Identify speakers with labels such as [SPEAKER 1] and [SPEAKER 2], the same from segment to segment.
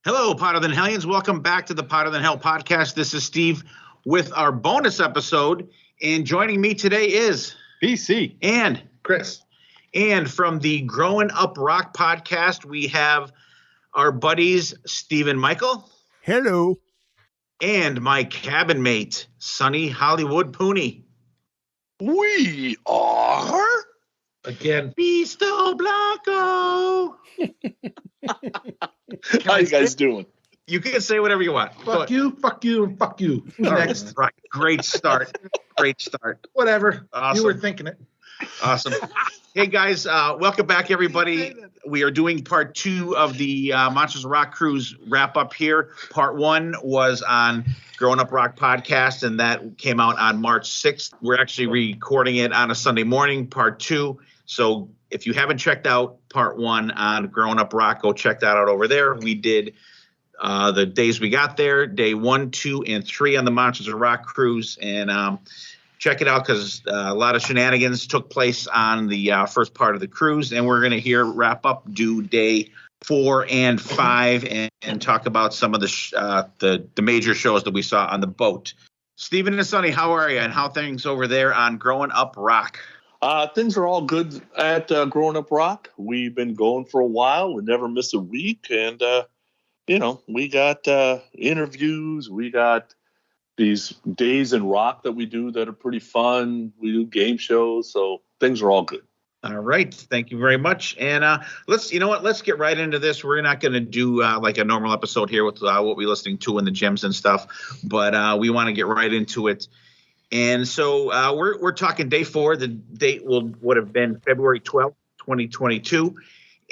[SPEAKER 1] Hello, Potter Than Hellions. Welcome back to the Potter Than Hell podcast. This is Steve with our bonus episode. And joining me today is
[SPEAKER 2] PC
[SPEAKER 1] and
[SPEAKER 2] Chris.
[SPEAKER 1] And from the Growin Up Rock Podcast, we have our buddies, Steven Michael.
[SPEAKER 3] Hello.
[SPEAKER 1] And my cabin mate, Sonny Hollywood Pooney.
[SPEAKER 2] We are
[SPEAKER 1] again Bisto Blanco.
[SPEAKER 2] How you guys doing?
[SPEAKER 1] You can say whatever you want.
[SPEAKER 2] Fuck you, and fuck you.
[SPEAKER 1] Next. Right. Great start. Great start.
[SPEAKER 2] Whatever.
[SPEAKER 1] Awesome.
[SPEAKER 2] You were thinking it.
[SPEAKER 1] Awesome. Hey, guys. Welcome back, everybody. We are doing part 2 of the Monsters of Rock Cruise wrap up here. Part 1 was on Growin Up Rock Podcast, and that came out on March 6th. We're actually recording it on a Sunday morning, part 2. So if you haven't checked out part 1 on Growin Up Rock, go check that out over there. We did the days we got there, day 1, 2, and 3 on the Monsters of Rock Cruise. And check it out because a lot of shenanigans took place on the first part of the cruise. And we're going to wrap up, do day 4 and 5 and talk about some of the major shows that we saw on the boat. Steven and Sonny, how are you? And how things over there on Growin Up Rock?
[SPEAKER 4] Things are all good at Growin Up Rock. We've been going for a while. We never miss a week. And, we got interviews. We got these days in rock that we do that are pretty fun. We do game shows. So things are all good.
[SPEAKER 1] All right. Thank you very much. And let's get right into this. We're not going to do like a normal episode here with what we're listening to and the gems and stuff, but we want to get right into it. And so we're talking day 4. The date would have been February 12th, 2022.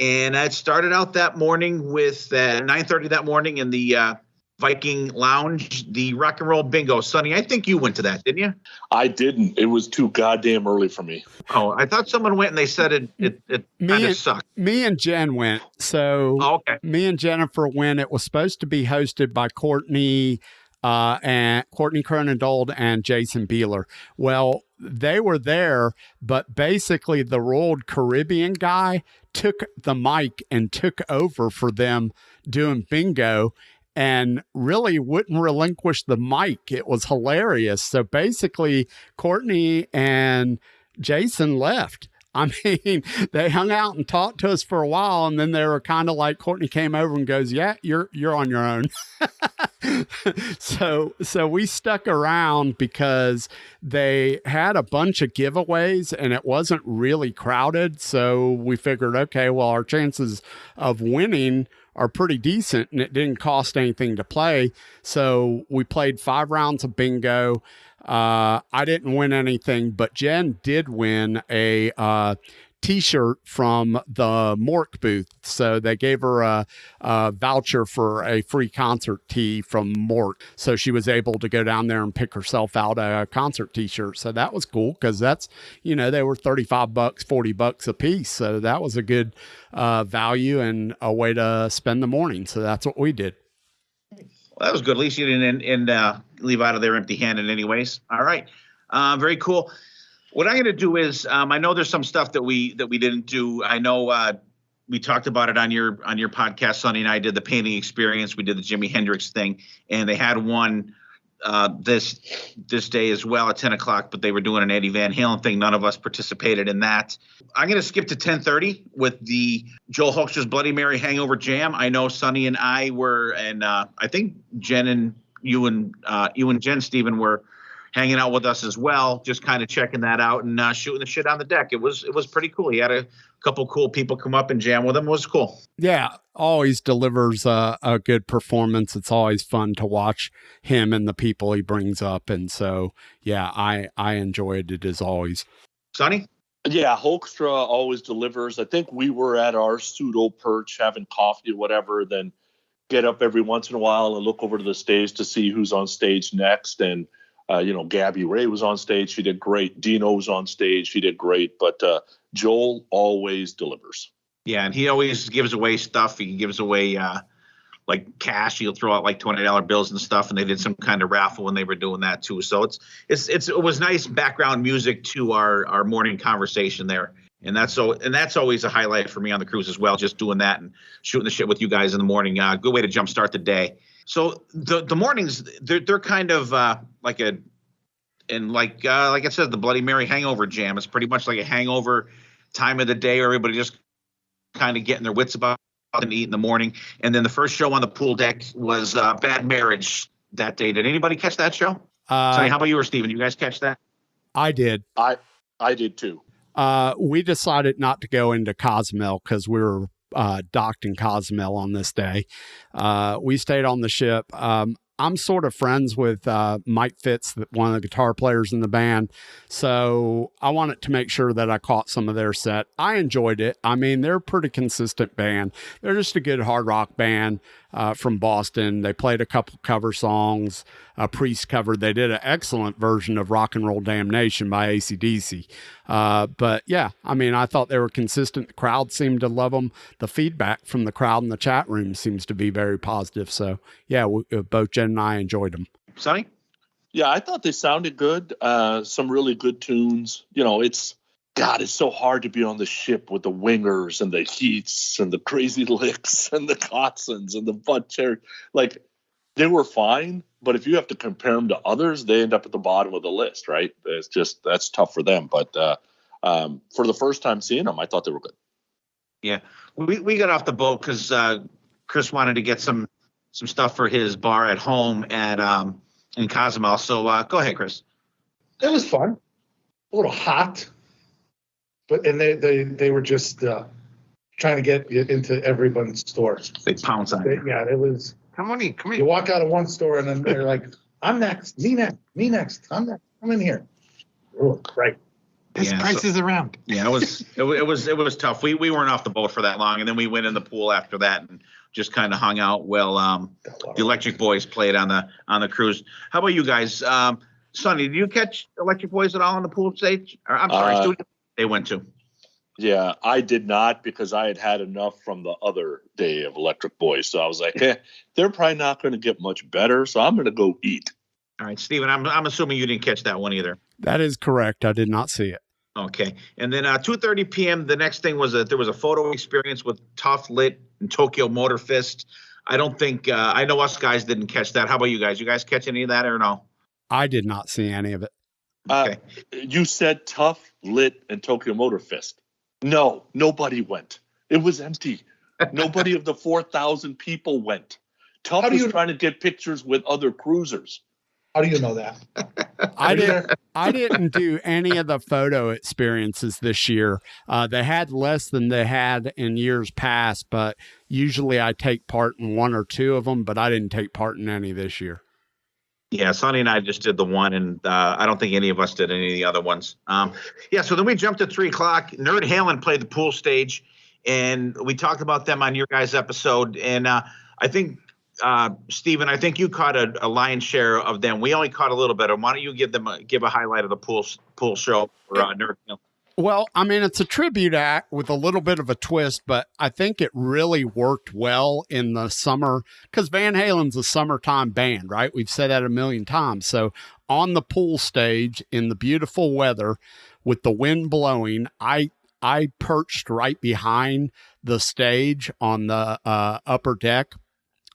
[SPEAKER 1] And it started out that morning with 9:30 that morning in the Viking Lounge, the rock and roll bingo. Sonny, I think you went to that, didn't you?
[SPEAKER 4] I didn't. It was too goddamn early for me.
[SPEAKER 1] Oh, I thought someone went and they said it kind of sucked.
[SPEAKER 3] Me and Jen went. So
[SPEAKER 1] okay. Me
[SPEAKER 3] and Jennifer went. It was supposed to be hosted by Courtney Cronendold and Jason Beeler. Well, they were there, but basically the Royal Caribbean guy took the mic and took over for them doing bingo and really wouldn't relinquish the mic. It was hilarious. So basically Courtney and Jason left. I mean, they hung out and talked to us for a while, and then they were kind of like, Courtney came over and goes, "Yeah, you're on your own." So we stuck around because they had a bunch of giveaways, and it wasn't really crowded. So we figured, okay, well, our chances of winning are pretty decent, and it didn't cost anything to play. So we played 5 rounds of bingo. I didn't win anything, but Jen did win a T-shirt from the Mork booth. So they gave her a voucher for a free concert tee from Mork. So she was able to go down there and pick herself out a concert T-shirt. So that was cool because that's, they were $35, $40 a piece. So that was a good value and a way to spend the morning. So that's what we did.
[SPEAKER 1] Well, that was good. At least you didn't leave out of there empty-handed anyways. All right. Very cool. What I'm going to do is I know there's some stuff that we didn't do. I know we talked about it on your podcast. Sonny and I did the painting experience. We did the Jimi Hendrix thing, and they had one this day as well at 10 o'clock, but they were doing an Eddie Van Halen thing. None of us participated in that. I'm going to skip to 10:30 with the Joel Hoekstra's Bloody Mary Hangover Jam. I know Sonny and I were, and I think Jen and you and Jen, Steven, were hanging out with us as well, just kind of checking that out and shooting the shit on the deck. It was pretty cool. He had a couple cool people come up and jam with him. It was cool.
[SPEAKER 3] Yeah, always delivers a good performance. It's always fun to watch him and the people he brings up. And so, yeah, I enjoyed it as always.
[SPEAKER 1] Sonny?
[SPEAKER 4] Yeah, Hoekstra always delivers. I think we were at our pseudo perch having coffee or whatever, then get up every once in a while and look over to the stage to see who's on stage next. And Gabby Ray was on stage. She did great. Dino was on stage. She did great. But Joel always delivers.
[SPEAKER 1] Yeah, and he always gives away stuff. He gives away like cash. He'll throw out like $20 bills and stuff. And they did some kind of raffle when they were doing that too. So it was nice background music to our morning conversation there. And that's always a highlight for me on the cruise as well. Just doing that and shooting the shit with you guys in the morning. Good way to jumpstart the day. So the mornings, they're kind of like I said, the Bloody Mary hangover jam. It's pretty much like a hangover time of the day where everybody just kind of getting their wits about and eat in the morning. And then the first show on the pool deck was Bad Marriage that day. Did anybody catch that show? Sonny, how about you or Steven? You guys catch that?
[SPEAKER 3] I did.
[SPEAKER 4] I did too.
[SPEAKER 3] We decided not to go into Cozumel because we were docked in Cozumel on this day. We stayed on the ship. I'm sort of friends with Mike Fitz, one of the guitar players in the band. So I wanted to make sure that I caught some of their set. I enjoyed it. I mean, they're a pretty consistent band. They're just a good hard rock band from Boston. They played a couple cover songs, a Priest cover. They did an excellent version of Rock and Roll Damnation by AC/DC. But yeah, I mean, I thought they were consistent. The crowd seemed to love them. The feedback from the crowd in the chat room seems to be very positive. So yeah, both Jen and I enjoyed them.
[SPEAKER 1] Sonny?
[SPEAKER 4] Yeah, I thought they sounded good. Some really good tunes. You know, it's so hard to be on the ship with the wingers and the heats and the crazy licks and the Kotzens and the butt cherry. Like, they were fine, but if you have to compare them to others, they end up at the bottom of the list, right? That's tough for them. But for the first time seeing them, I thought they were good.
[SPEAKER 1] Yeah, we got off the boat because Chris wanted to get some stuff for his bar at home in Cozumel. So go ahead, Chris.
[SPEAKER 2] It was fun. A little hot, but they were just trying to get into everyone's store.
[SPEAKER 1] They pounce on you.
[SPEAKER 2] Yeah, it was.
[SPEAKER 1] Come on.
[SPEAKER 2] You walk out of one store and then they're like, "I'm next. Me next. I'm next. Come in here." Oh, right.
[SPEAKER 5] This price is around.
[SPEAKER 1] Yeah, it was tough. We weren't off the boat for that long, and then we went in the pool after that and just kind of hung out. Well, the Electric Boys played on the cruise. How about you guys? Sonny, did you catch Electric Boys at all on the pool stage? I'm sorry, Stu, they went to.
[SPEAKER 4] Yeah, I did not because I had enough from the other day of Electric Boys. So I was like, they're probably not going to get much better, so I'm going to go eat.
[SPEAKER 1] All right, Steven, I'm assuming you didn't catch that one either.
[SPEAKER 3] That is correct. I did not see it.
[SPEAKER 1] Okay. And then 2:30 p.m., the next thing was there was a photo experience with Tough, Lit, and Tokyo Motor Fist. I don't think I know us guys didn't catch that. How about you guys? You guys catch any of that or no?
[SPEAKER 3] I did not see any of it.
[SPEAKER 1] Okay.
[SPEAKER 4] You said Tough, Lit, and Tokyo Motor Fist. No, nobody went. It was empty. Nobody of the 4,000 people went. Tough was trying to get pictures with other cruisers.
[SPEAKER 2] How do you know that?
[SPEAKER 3] I didn't do any of the photo experiences this year. They had less than they had in years past, but usually I take part in one or two of them, but I didn't take part in any this year.
[SPEAKER 1] Yeah, Sonny and I just did the one, and I don't think any of us did any of the other ones. So then we jumped to 3 o'clock. Nerd Halen played the pool stage, and we talked about them on your guys' episode. And I think, Steven, I think you caught a lion's share of them. We only caught a little bit. Why don't you give a highlight of the pool show for Nerd Halen?
[SPEAKER 3] Well, I mean, it's a tribute act with a little bit of a twist, but I think it really worked well in the summer because Van Halen's a summertime band, right? We've said that a million times. So on the pool stage in the beautiful weather with the wind blowing, I perched right behind the stage on the upper deck.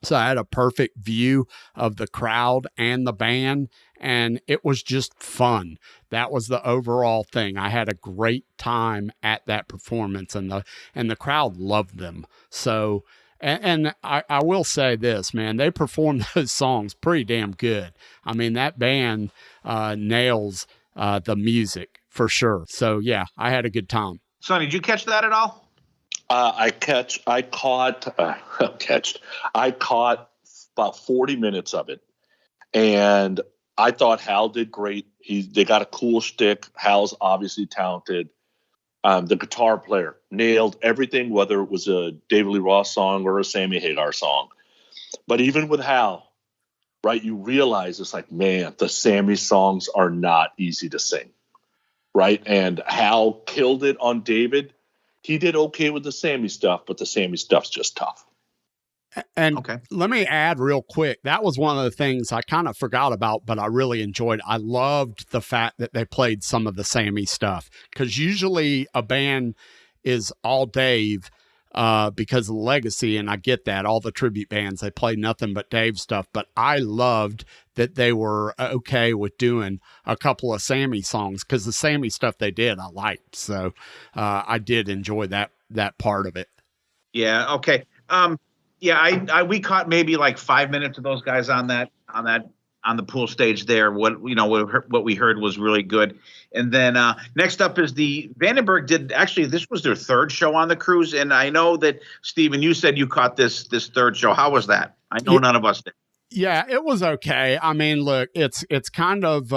[SPEAKER 3] So I had a perfect view of the crowd and the band, and it was just fun. That was the overall thing. I had a great time at that performance, and the crowd loved them. So, and I will say this, man, they performed those songs pretty damn good. I mean, that band nails the music for sure. So yeah, I had a good time.
[SPEAKER 1] Sonny, did you catch that at all?
[SPEAKER 4] I caught about 40 minutes of it, and I thought Hal did great. They got a cool shtick. Hal's obviously talented. The guitar player nailed everything, whether it was a David Lee Roth song or a Sammy Hagar song. But even with Hal, right, you realize it's like, man, the Sammy songs are not easy to sing, right? And Hal killed it on David. He did okay with the Sammy stuff, but the Sammy stuff's just tough.
[SPEAKER 3] And
[SPEAKER 1] Okay.
[SPEAKER 3] let me add real quick. That was one of the things I kind of forgot about, but I really enjoyed. I loved the fact that they played some of the Sammy stuff, because usually a band is all Dave because of the legacy. And I get that. All the tribute bands, they play nothing but Dave stuff. But I loved that they were okay with doing a couple of Sammy songs, because the Sammy stuff they did, I liked. So I did enjoy that part of it.
[SPEAKER 1] Yeah. Okay. Yeah, we caught maybe like 5 minutes of those guys on the pool stage there. What we heard was really good. And then next up is the Vandenberg this was their third show on the cruise. And I know that, Steven, you said you caught this third show. How was that? I know none of us did.
[SPEAKER 3] Yeah, it was okay. I mean, look, it's kind of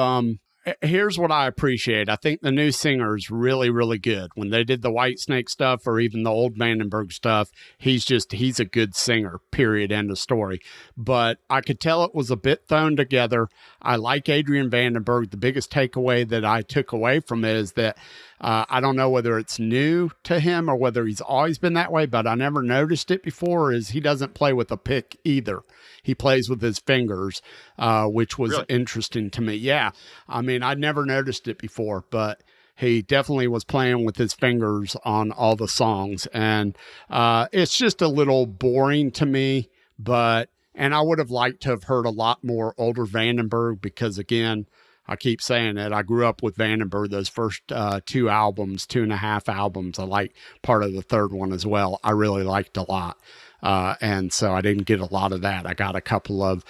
[SPEAKER 3] here's what I appreciate. I think the new singer is really, really good. When they did the Whitesnake stuff, or even the old Vandenberg stuff, he's a good singer, period, end of story. But I could tell it was a bit thrown together. I like Adrian Vandenberg. The biggest takeaway that I took away from it is that I don't know whether it's new to him or whether he's always been that way, but I never noticed it before, is he doesn't play with a pick either. He plays with his fingers, which was
[SPEAKER 1] really
[SPEAKER 3] interesting to me. Yeah. I mean, I'd never noticed it before, but he definitely was playing with his fingers on all the songs. And it's just a little boring to me, and I would have liked to have heard a lot more older Vandenberg, because, again, I keep saying it, I grew up with Vandenberg, those first 2.5 albums. I like part of the third one as well. I really liked a lot. And so I didn't get a lot of that. I got a couple of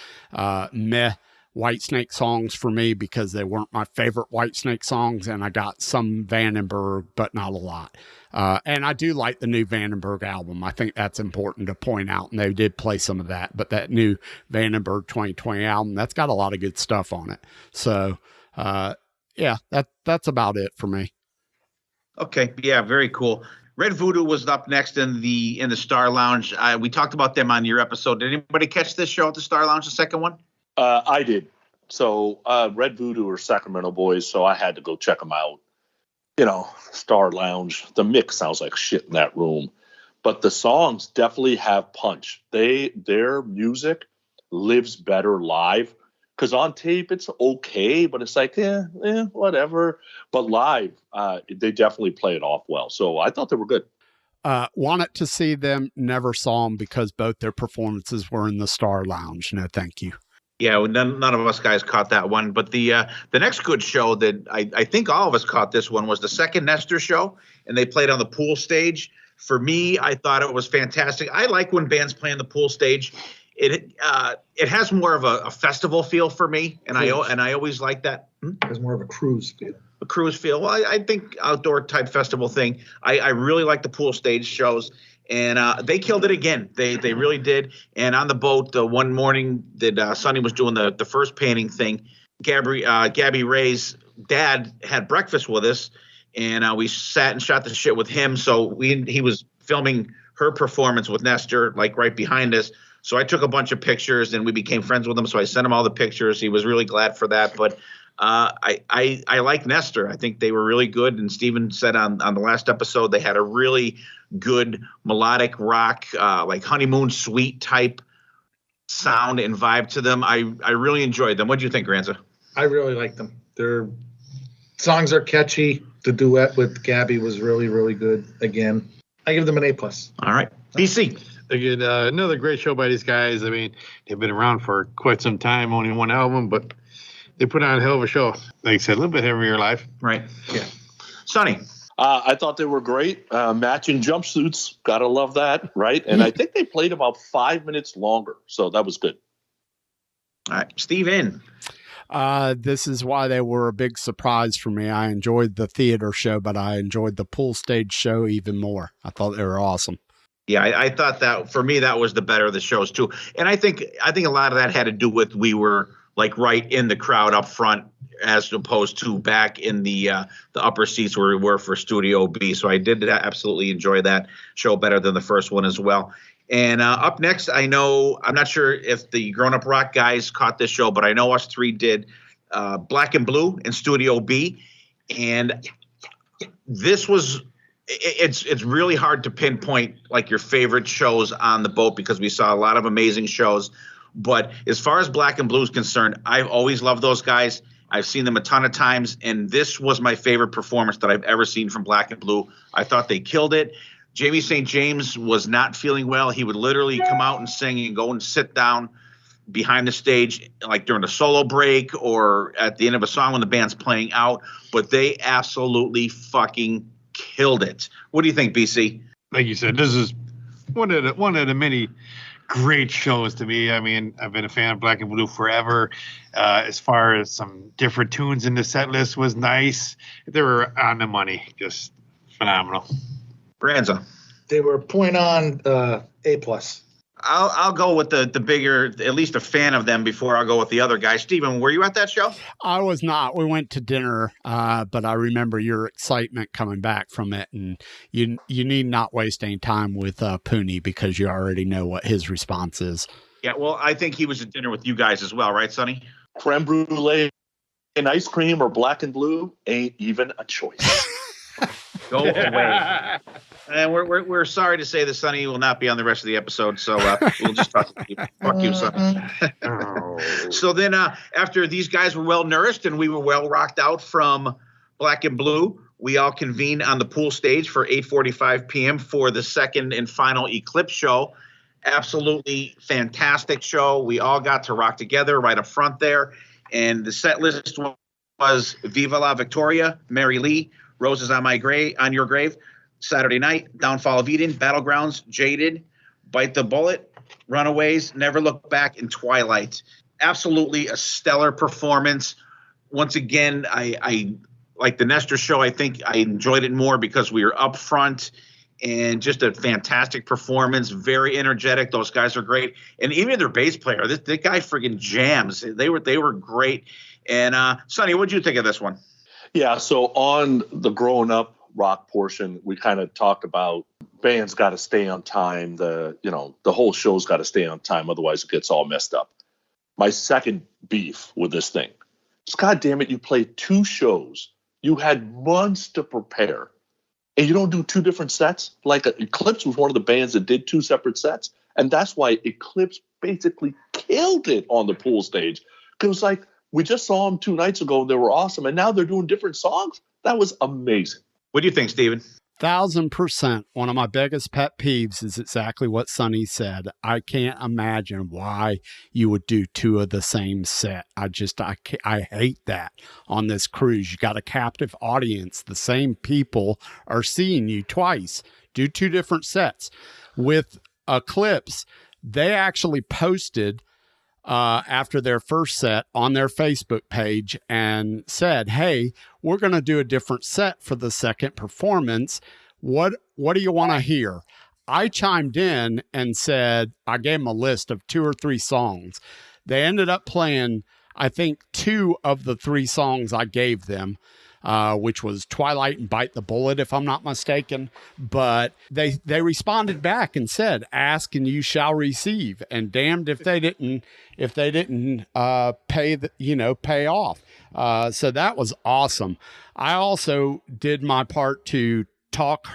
[SPEAKER 3] meh Whitesnake songs for me, because they weren't my favorite Whitesnake songs, and I got some Vandenberg, but not a lot. And I do like the new Vandenberg album. I think that's important to point out, and they did play some of that. But that new Vandenberg 2020 album, that's got a lot of good stuff on it. So, yeah, that's about it for me.
[SPEAKER 1] Okay. Yeah, very cool. Red Voodoo was up next in the Star Lounge. We talked about them on your episode. Did anybody catch this show at the Star Lounge, the second one?
[SPEAKER 4] I did. So Red Voodoo are Sacramento boys, so I had to go check them out. Star Lounge, the mix sounds like shit in that room, but the songs definitely have punch. Their music lives better live, because on tape it's okay, but it's like, whatever. But live, they definitely play it off well. So I thought they were good.
[SPEAKER 3] Wanted to see them, never saw them, because both their performances were in the Star Lounge. No, thank you.
[SPEAKER 1] Yeah, well, none of us guys caught that one. But the next good show that I think all of us caught this one was the second Nestor show, and they played on the pool stage. For me, I thought it was fantastic. I like when bands play on the pool stage. It has more of a festival feel for me, and I always like that.
[SPEAKER 2] It has more of a cruise feel.
[SPEAKER 1] A cruise feel. Well, I think outdoor type festival thing. I really like the pool stage shows. And they killed it again. They really did. And on the boat, one morning that Sonny was doing the first painting thing, Gabby Ray's dad had breakfast with us, and we sat and shot the shit with him. So he was filming her performance with Nestor, like right behind us. So I took a bunch of pictures, and we became friends with him. So I sent him all the pictures. He was really glad for that. But I like Nestor. I think they were really good. And Steven said on the last episode, they had a really good melodic rock, like Honeymoon Suite type sound and vibe to them. I really enjoyed them. What do you think, Ranza?
[SPEAKER 2] I really like them. Their songs are catchy. The duet with Gabby was really, really good. Again, I give them an A+.
[SPEAKER 1] All right. BC.
[SPEAKER 5] Again, another great show by these guys. I mean, they've been around for quite some time, only one album, but they put on a hell of a show. Like I said, a little bit heavier live.
[SPEAKER 1] Right. Yeah. Sonny.
[SPEAKER 4] I thought they were great. Matching jumpsuits. Gotta love that, right? And I think they played about 5 minutes longer, so that was good.
[SPEAKER 1] All right. Steven.
[SPEAKER 3] This is why they were a big surprise for me. I enjoyed the theater show, but I enjoyed the pool stage show even more. I thought they were awesome.
[SPEAKER 1] Yeah, I thought that for me that was the better of the shows too, and I think a lot of that had to do with we were like right in the crowd up front as opposed to back in the upper seats where we were for Studio B. So I did absolutely enjoy that show better than the first one as well. And up next, I'm not sure if the Growin Up Rock guys caught this show, but I know us three did. Black and Blue in Studio B, and this was it's really hard to pinpoint like your favorite shows on the boat because we saw a lot of amazing shows. But as far as Black and Blue is concerned, I've always loved those guys. I've seen them a ton of times, and this was my favorite performance that I've ever seen from Black and Blue. I thought they killed it. Jamie St. James was not feeling well. He would literally come out and sing and go and sit down behind the stage, like during a solo break or at the end of a song when the band's playing out. But they absolutely fucking killed it. What do you think, BC?
[SPEAKER 5] Like you said, this is one of the many great shows to me. I mean, I've been a fan of Black and Blue forever. As far as some different tunes in the set list was nice. They were on the money, just phenomenal.
[SPEAKER 1] Branza.
[SPEAKER 2] They were point on A+.
[SPEAKER 1] I'll go with the bigger, at least a fan of them before I'll go with the other guy. Steven, were you at that show?
[SPEAKER 3] I was not. We went to dinner, but I remember your excitement coming back from it, and you need not waste any time with Pooney because you already know what his response is.
[SPEAKER 1] Yeah, well, I think he was at dinner with you guys as well, right, Sonny?
[SPEAKER 4] Creme brulee and ice cream or Black and Blue ain't even a choice.
[SPEAKER 1] Go away. And we're sorry to say that Sonny will not be on the rest of the episode, so we'll just talk to you. Fuck you, Sonny. So then after these guys were well nourished and we were well rocked out from Black and Blue, we all convened on the pool stage for 8:45 p.m. for the second and final Eclipse show. Absolutely fantastic show. We all got to rock together right up front there. And the set list was Viva La Victoria, Mary Lee, Roses on Your Grave, Saturday Night, Downfall of Eden, Battlegrounds, Jaded, Bite the Bullet, Runaways, Never Look Back, and Twilight. Absolutely a stellar performance. Once again, I like the Nestor show. I think I enjoyed it more because we were up front and just a fantastic performance. Very energetic. Those guys are great. And even their bass player, this guy friggin' jams. They were great. And Sonny, what did you think of this one?
[SPEAKER 4] Yeah, so on the Growin Up Rock portion, we kind of talked about bands got to stay on time. The whole show's got to stay on time, otherwise it gets all messed up. My second beef with this thing is, God damn it, you played 2 shows. You had months to prepare, and you don't do 2 different sets. Like Eclipse was one of the bands that did 2 separate sets, and that's why Eclipse basically killed it on the pool stage. Because it was like, we just saw them 2 nights ago. They were awesome. And now they're doing different songs. That was amazing.
[SPEAKER 1] What do you think, Steven?
[SPEAKER 3] 1,000%. One of my biggest pet peeves is exactly what Sonny said. I can't imagine why you would do 2 of the same set. I hate that on this cruise. You got a captive audience. The same people are seeing you twice. Do 2 different sets. With Eclipse, they actually posted after their first set on their Facebook page and said, hey, we're going to do a different set for the second performance. What do you want to hear? I chimed in and said, I gave them a list of 2 or 3 songs. They ended up playing, I think, 2 of the 3 songs I gave them, which was Twilight and Bite the Bullet, if I'm not mistaken. But they responded back and said, ask and you shall receive. And damned if they didn't pay off. So that was awesome. I also did my part to talk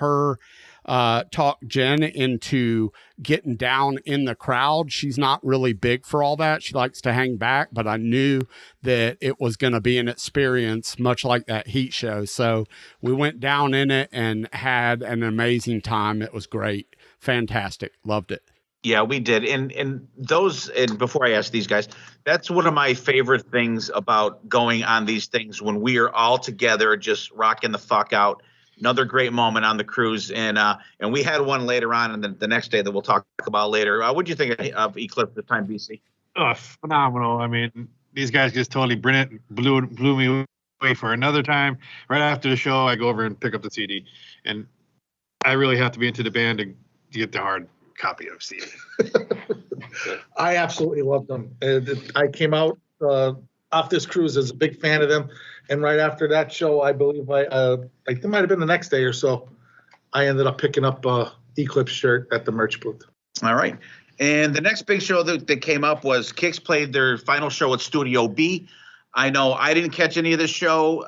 [SPEAKER 3] Jen into getting down in the crowd. She's not really big for all that. She likes to hang back, but I knew that it was going to be an experience much like that Heat show. So we went down in it and had an amazing time. It was great. Fantastic. Loved it.
[SPEAKER 1] Yeah, we did. And before I ask these guys, that's one of my favorite things about going on these things when we are all together, just rocking the fuck out. Another great moment on the cruise, and we had one later on, and the next day that we'll talk about later. What do you think of Eclipse this time, BC?
[SPEAKER 5] Oh, phenomenal! I mean, these guys just totally blew me away for another time. Right after the show, I go over and pick up the CD, and I really have to be into the band to get the hard copy of CD.
[SPEAKER 2] I absolutely loved them. I came out off this cruise as a big fan of them. And right after that show, I believe it might have been the next day or so, I ended up picking up a Eclipse shirt at the merch booth.
[SPEAKER 1] All right. And the next big show that came up was Kix played their final show at Studio B I know I didn't catch any of this show.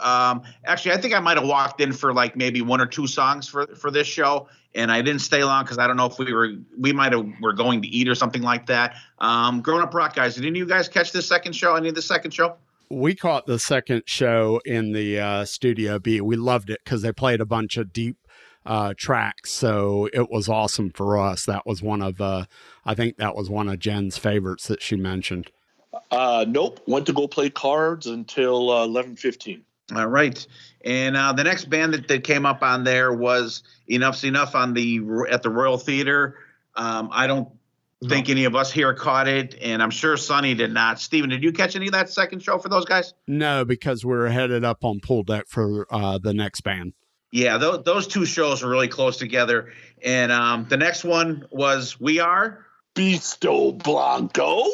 [SPEAKER 1] Actually, I think I might have walked in for like maybe 1 or 2 songs for this show, and I didn't stay long because I don't know if we might have were going to eat or something like that. Growin Up Rock, guys, didn't you guys catch this second show? Any of the second show?
[SPEAKER 3] We caught the second show in the Studio B. We loved it because they played a bunch of deep tracks, so it was awesome for us. That was one of I think that was one of Jen's favorites that she mentioned.
[SPEAKER 4] Nope. Went to go play cards until 11:15.
[SPEAKER 1] All right. And the next band that came up on there was Enough's Enough at the Royal Theater. I don't think any of us here caught it, and I'm sure Sonny did not. Steven, did you catch any of that second show for those guys?
[SPEAKER 3] No, because we're headed up on pool deck for the next band.
[SPEAKER 1] Yeah, those 2 shows are really close together. And the next one was We Are
[SPEAKER 4] Bisto Blanco.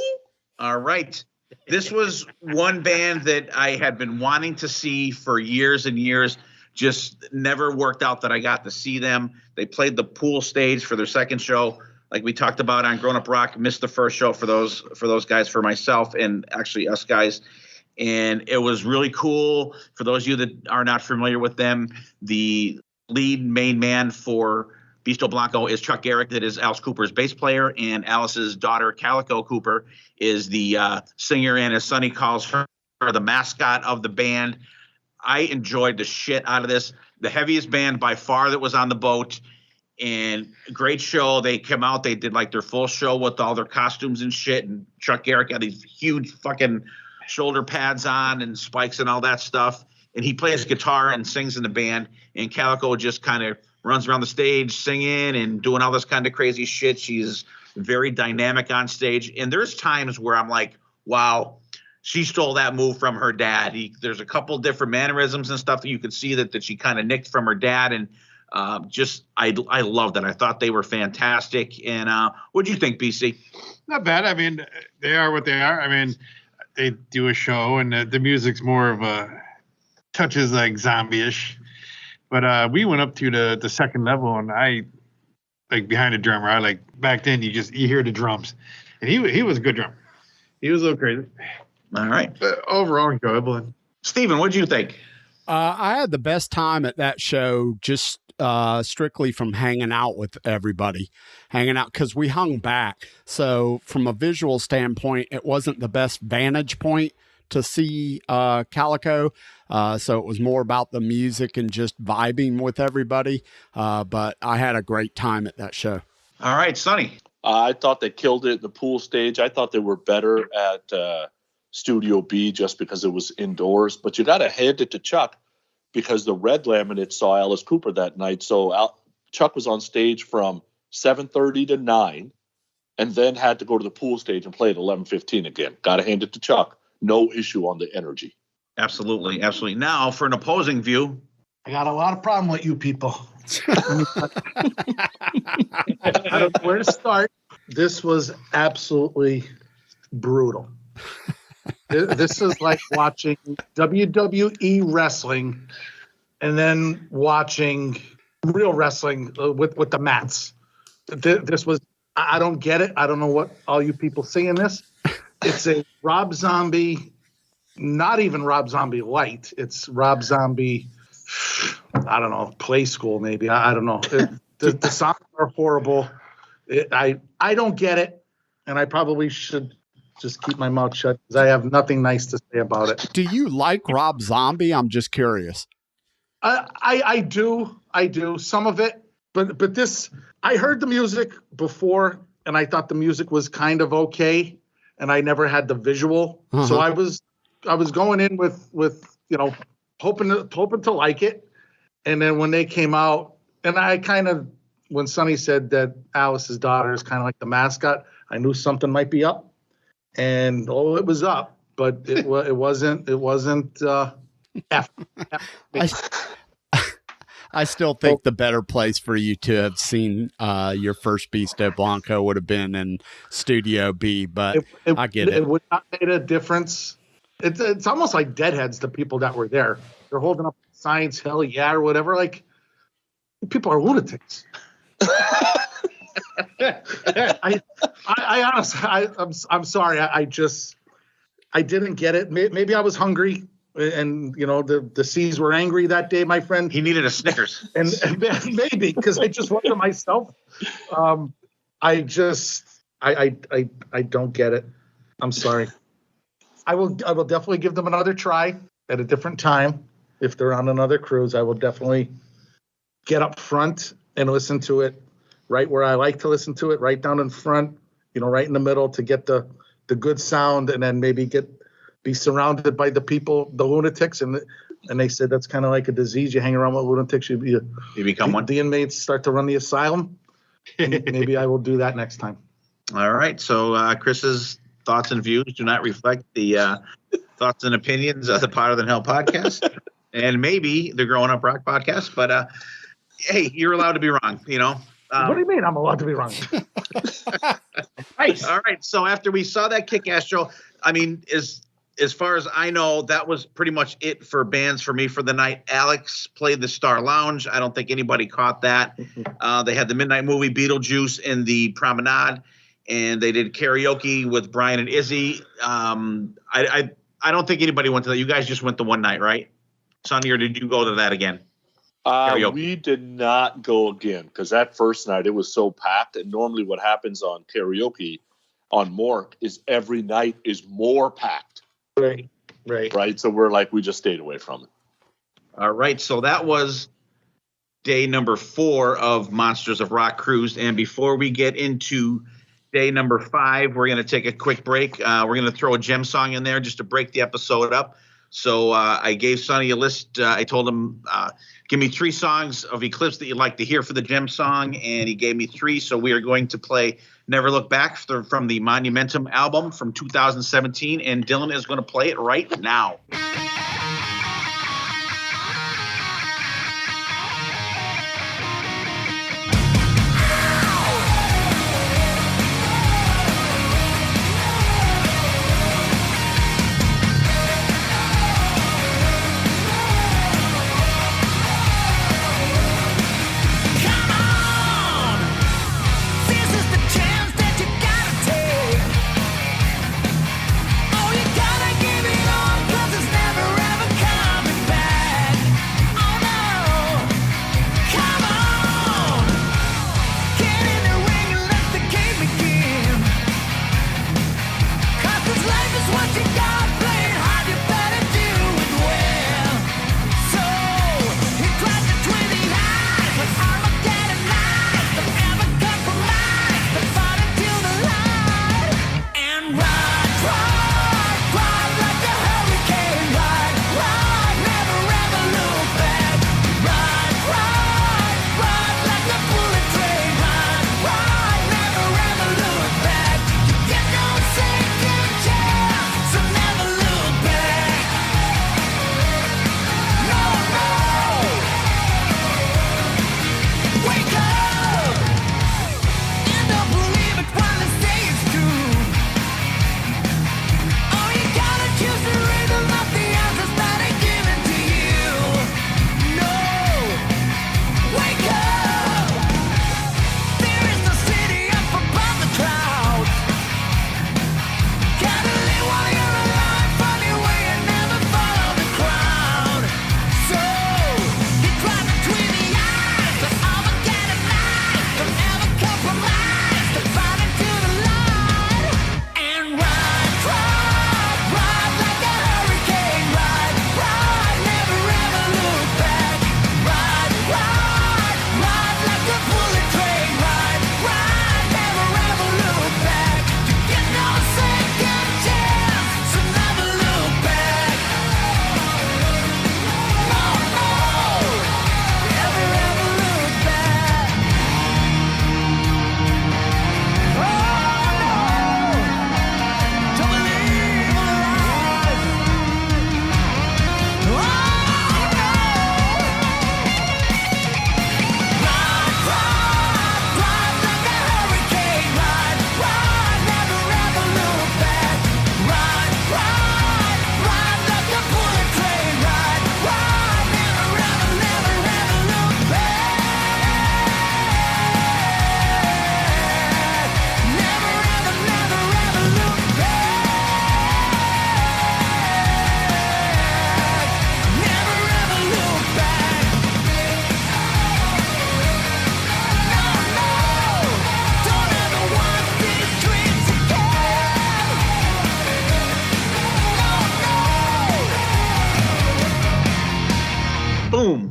[SPEAKER 1] All right. This was one band that I had been wanting to see for years and years, just never worked out that I got to see them. They played the pool stage for their second show, like we talked about on Growin Up Rock. Missed the first show for those guys, for myself, and actually us guys. And it was really cool. For those of you that are not familiar with them, the main man for Bisto Blanco is Chuck Garrick, that is Alice Cooper's bass player, and Alice's daughter, Calico Cooper, is the singer, and as Sonny calls her, the mascot of the band. I enjoyed the shit out of this. The heaviest band by far that was on the boat, and great show. They came out, they did like their full show with all their costumes and shit, and Chuck Garrick had these huge fucking shoulder pads on and spikes and all that stuff, and he plays guitar and sings in the band, and Calico just kind of runs around the stage singing and doing all this kind of crazy shit. She's very dynamic on stage. And there's times where I'm like, wow, she stole that move from her dad. There's a couple different mannerisms and stuff that you could see that she kind of nicked from her dad. And I loved it. I thought they were fantastic. And what'd you think, BC?
[SPEAKER 5] Not bad. I mean, they are what they are. I mean, they do a show, and the music's more of a touches like zombie-ish. But we went up to the second level, and I, like behind the drummer, I like back then you hear the drums, and he was a good drummer. He was a little crazy.
[SPEAKER 1] All right.
[SPEAKER 5] But overall enjoyable.
[SPEAKER 1] Steven, what'd you think?
[SPEAKER 3] I had the best time at that show, just strictly from hanging out with everybody, because we hung back. So from a visual standpoint, it wasn't the best vantage point to see Calico. So it was more about the music and just vibing with everybody. But I had a great time at that show.
[SPEAKER 1] All right, Sonny.
[SPEAKER 4] I thought they killed it at the pool stage. I thought they were better at Studio B just because it was indoors. But you got to hand it to Chuck, because the Red Laminate saw Alice Cooper that night. So Chuck was on stage from 7:30 to 9, and then had to go to the pool stage and play at 11:15 again. Got to hand it to Chuck. No issue on the energy.
[SPEAKER 1] Absolutely, absolutely. Now, for an opposing view.
[SPEAKER 2] I got a lot of problem with you people. I don't know where to start. This was absolutely brutal. This is like watching WWE wrestling and then watching real wrestling with the mats. This was, I don't get it. I don't know what all you people see in this. It's a Rob Zombie, not even Rob Zombie light. It's Rob Zombie, I don't know, play school maybe. I don't know. The songs are horrible. I don't get it, and I probably should just keep my mouth shut because I have nothing nice to say about it.
[SPEAKER 3] Do you like Rob Zombie? I'm just curious.
[SPEAKER 2] I do. Some of it. But this, I heard the music before, and I thought the music was kind of okay, and I never had the visual. Uh-huh. So I was going in with hoping to like it. And then when they came out, and I kind of, when Sonny said that Alice's daughter is kind of like the mascot, I knew something might be up. And it was up, but it wasn't.
[SPEAKER 3] I still think the better place for you to have seen your first Bisto Blanco would have been in Studio B, but I get it.
[SPEAKER 2] It would not make a difference. It's almost like deadheads, the people that were there. They're holding up signs, hell yeah, or whatever. Like, people are lunatics. I honestly, I'm sorry. I just, I didn't get it. Maybe I was hungry, and the C's were angry that day, my friend.
[SPEAKER 1] He needed a Snickers.
[SPEAKER 2] and maybe because I just wasn't myself. I don't get it. I'm sorry. I will definitely give them another try at a different time. If they're on another cruise, I will definitely get up front and listen to it right where I like to listen to it, right down in front, right in the middle to get the good sound, and then maybe be surrounded by the people, the lunatics. And they said that's kind of like a disease. You hang around with lunatics, you
[SPEAKER 1] become one.
[SPEAKER 2] The inmates start to run the asylum. And maybe I will do that next time.
[SPEAKER 1] All right. So Chris's thoughts and views do not reflect the thoughts and opinions of the Potter Than Hell podcast, and maybe the Growin Up Rock podcast. But hey, you're allowed to be wrong.
[SPEAKER 2] What do you mean I'm allowed to be wrong?
[SPEAKER 1] Nice. All right. So after we saw that kick-ass show, I mean, as far as I know, that was pretty much it for bands for me for the night. Alex played the Star Lounge. I don't think anybody caught that. They had the Midnight Movie, Beetlejuice in the Promenade, and they did karaoke with Brian and Izzy. I don't think anybody went to that. You guys just went the one night, right? Sonny, or did you go to that again?
[SPEAKER 4] We did not go again because that first night it was so packed. And normally what happens on karaoke on Mork is every night is more packed.
[SPEAKER 2] Right.
[SPEAKER 4] So we just stayed away from it.
[SPEAKER 1] All right. So that was day number 4 of Monsters of Rock Cruise. And before we get into day number 5, we're going to take a quick break. We're going to throw a gem song in there just to break the episode up. So I gave Sonny a list. I told him, give me 3 songs of Eclipse that you'd like to hear for the gem song. And he gave me 3. So we are going to play Never Look Back from the Monumentum album from 2017. And Dylan is going to play it right now.
[SPEAKER 6] Oh, you gotta give it all, 'cause it's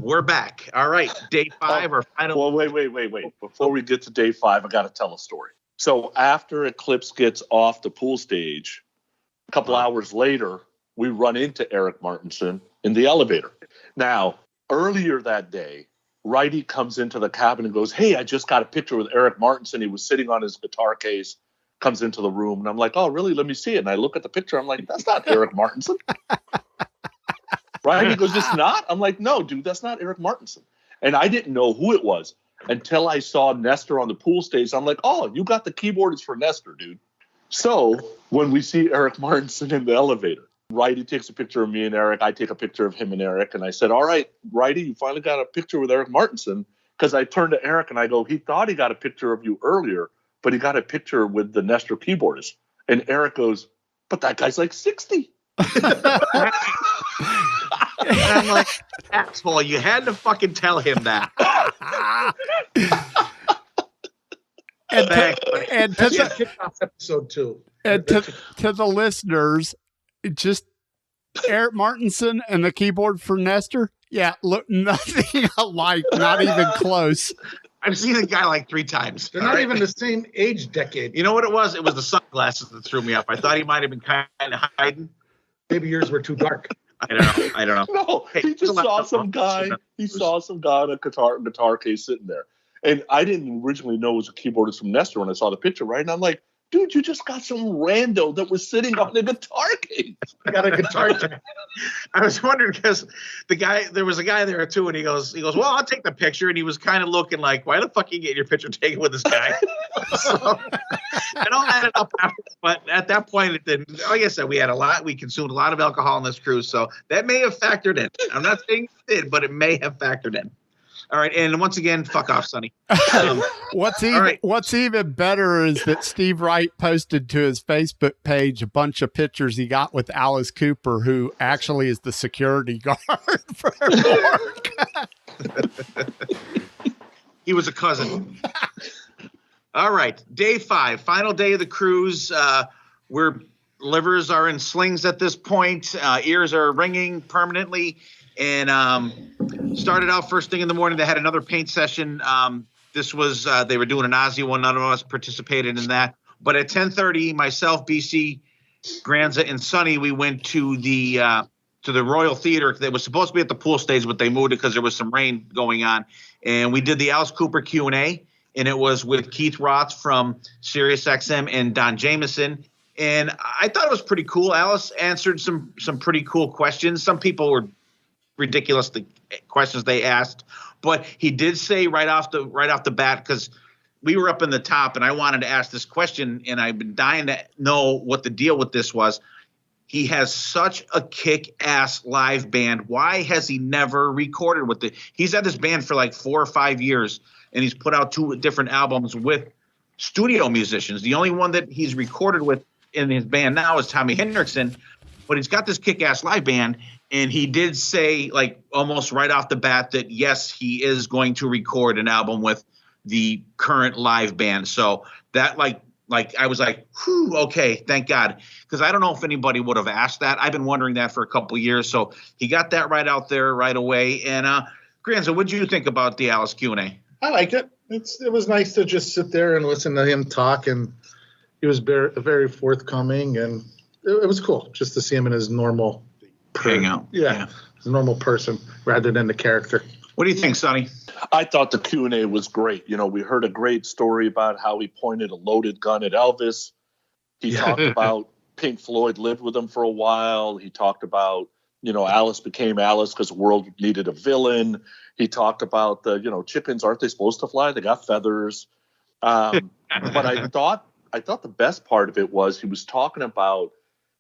[SPEAKER 1] we're back. All right, day 5 or final.
[SPEAKER 4] Well, wait. Before we get to day 5, I got to tell a story. So after Eclipse gets off the pool stage, a couple hours later, we run into Eric Martinson in the elevator. Now, earlier that day, Righty comes into the cabin and goes, "Hey, I just got a picture with Eric Martinson. He was sitting on his guitar case." Comes into the room, and I'm like, "Oh, really? Let me see it." And I look at the picture. I'm like, "That's not Eric Martinson." Right? He goes, "It's not?" I'm like, "No, dude, that's not Eric Martinson." And I didn't know who it was until I saw Nestor on the pool stage. I'm like, "Oh, you got the keyboardist for Nestor, dude." So when we see Eric Martinson in the elevator, Righty takes a picture of me and Eric. I take a picture of him and Eric. And I said, "All right, Righty, you finally got a picture with Eric Martinson." Because I turned to Eric and I go, "He thought he got a picture of you earlier, but he got a picture with the Nestor keyboardist." And Eric goes, "But that guy's like 60.
[SPEAKER 1] And I'm like, asshole, you had to fucking tell him that.
[SPEAKER 3] And to
[SPEAKER 2] That's
[SPEAKER 3] the,
[SPEAKER 2] kickoff episode 2.
[SPEAKER 3] and to the listeners, just Eric Martinson and the keyboard for Nestor. Yeah, look, nothing alike, not even close.
[SPEAKER 1] I've seen the guy like 3 times.
[SPEAKER 2] They're not even the same age decade.
[SPEAKER 1] You know what it was? It was the sunglasses that threw me off. I thought he might have been kind of hiding.
[SPEAKER 2] Maybe yours were too dark.
[SPEAKER 1] I don't know.
[SPEAKER 4] No, he just saw some guy. He saw some guy on a guitar case sitting there. And I didn't originally know it was a keyboardist from Nestor when I saw the picture, right? And I'm like, "Dude, you just got some rando that was sitting on a guitar case."
[SPEAKER 2] I got a guitar case.
[SPEAKER 1] I was wondering because there was a guy there too, and he goes, "Well, I'll take the picture." And he was kind of looking like, "Why the fuck you get your picture taken with this guy?" So, it all added up after, but at that point, it didn't. Like I said, we consumed a lot of alcohol on this cruise, so that may have factored in. I'm not saying it did, but it may have factored in. All right, and once again, fuck off, Sonny.
[SPEAKER 3] What's even better is that Steve Wright posted to his Facebook page a bunch of pictures he got with Alice Cooper, who actually is the security guard for work.
[SPEAKER 1] He was a cousin. All right, day 5, final day of the cruise. Livers are in slings at this point. Ears are ringing permanently. And started out first thing in the morning. They had another paint session. This was they were doing an Ozzy one. None of us participated in that. But at 10:30, myself, BC, Granza, and Sonny, we went to the Royal Theater. They was supposed to be at the pool stage, but they moved it because there was some rain going on. And we did the Alice Cooper Q&A, and it was with Keith Roth from SiriusXM and Don Jameson. And I thought it was pretty cool. Alice answered some pretty cool questions. Some people were ridiculous, the questions they asked, but he did say right off the bat, because we were up in the top and I wanted to ask this question and I've been dying to know what the deal with this was. He has such a kick-ass live band. Why has he never recorded with it? He's had this band for like 4 or 5 years and he's put out 2 different albums with studio musicians. The only one that he's recorded with in his band now is Tommy Hendrickson, but he's got this kick-ass live band. And he did say, like, almost right off the bat that, yes, he is going to record an album with the current live band. So that, like I was like, whew, okay, thank God. Because I don't know if anybody would have asked that. I've been wondering that for a couple of years. So he got that right out there right away. And, Granza, what did you think about the Alice Q&A?
[SPEAKER 2] I liked it. It was nice to just sit there and listen to him talk. And he was very forthcoming. And it was cool just to see him in his normal
[SPEAKER 1] hang out.
[SPEAKER 2] Yeah, a normal person rather than the character.
[SPEAKER 1] What do you think, Sonny?
[SPEAKER 4] I thought the Q&A was great. You know, we heard a great story about how he pointed a loaded gun at Elvis. He talked about Pink Floyd lived with him for a while. He talked about, Alice became Alice because the world needed a villain. He talked about the, chickens, aren't they supposed to fly? They got feathers. But I thought the best part of it was he was talking about,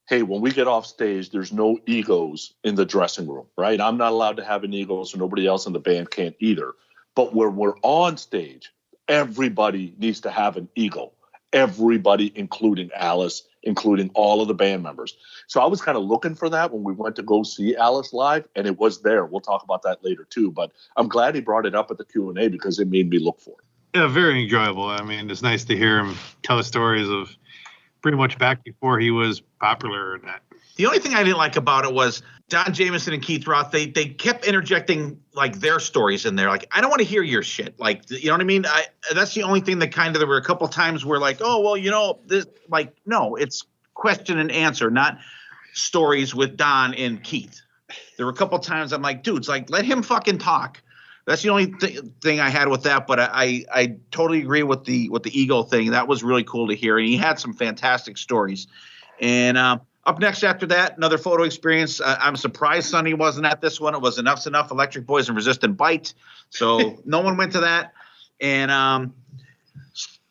[SPEAKER 4] hey, when we get off stage, there's no egos in the dressing room, right? I'm not allowed to have an ego, so nobody else in the band can't either. But when we're on stage, everybody needs to have an ego. Everybody, including Alice, including all of the band members. So I was kind of looking for that when we went to go see Alice live, and it was there. We'll talk about that later, too. But I'm glad he brought it up at the Q&A because it made me look for it.
[SPEAKER 5] Yeah, very enjoyable. I mean, it's nice to hear him tell stories of pretty much back before he was popular. And that.
[SPEAKER 1] The only thing I didn't like about it was Don Jamieson and Keith Roth. They kept interjecting like their stories in there. Like, I don't want to hear your shit. Like, you know what I mean? That's the only thing that kind of, there were a couple times where like, oh, well, you know, this, like, no, it's question and answer, not stories with Don and Keith. There were a couple times I'm like, dudes, like, let him fucking talk. That's the only thing I had with that. But I totally agree with the Eagle thing. That was really cool to hear. And he had some fantastic stories. And, up next after that, another photo experience. I'm surprised Sonny wasn't at this one. It was Enough's Enough, Electric Boys, and Resistant Bite. So no one went to that. And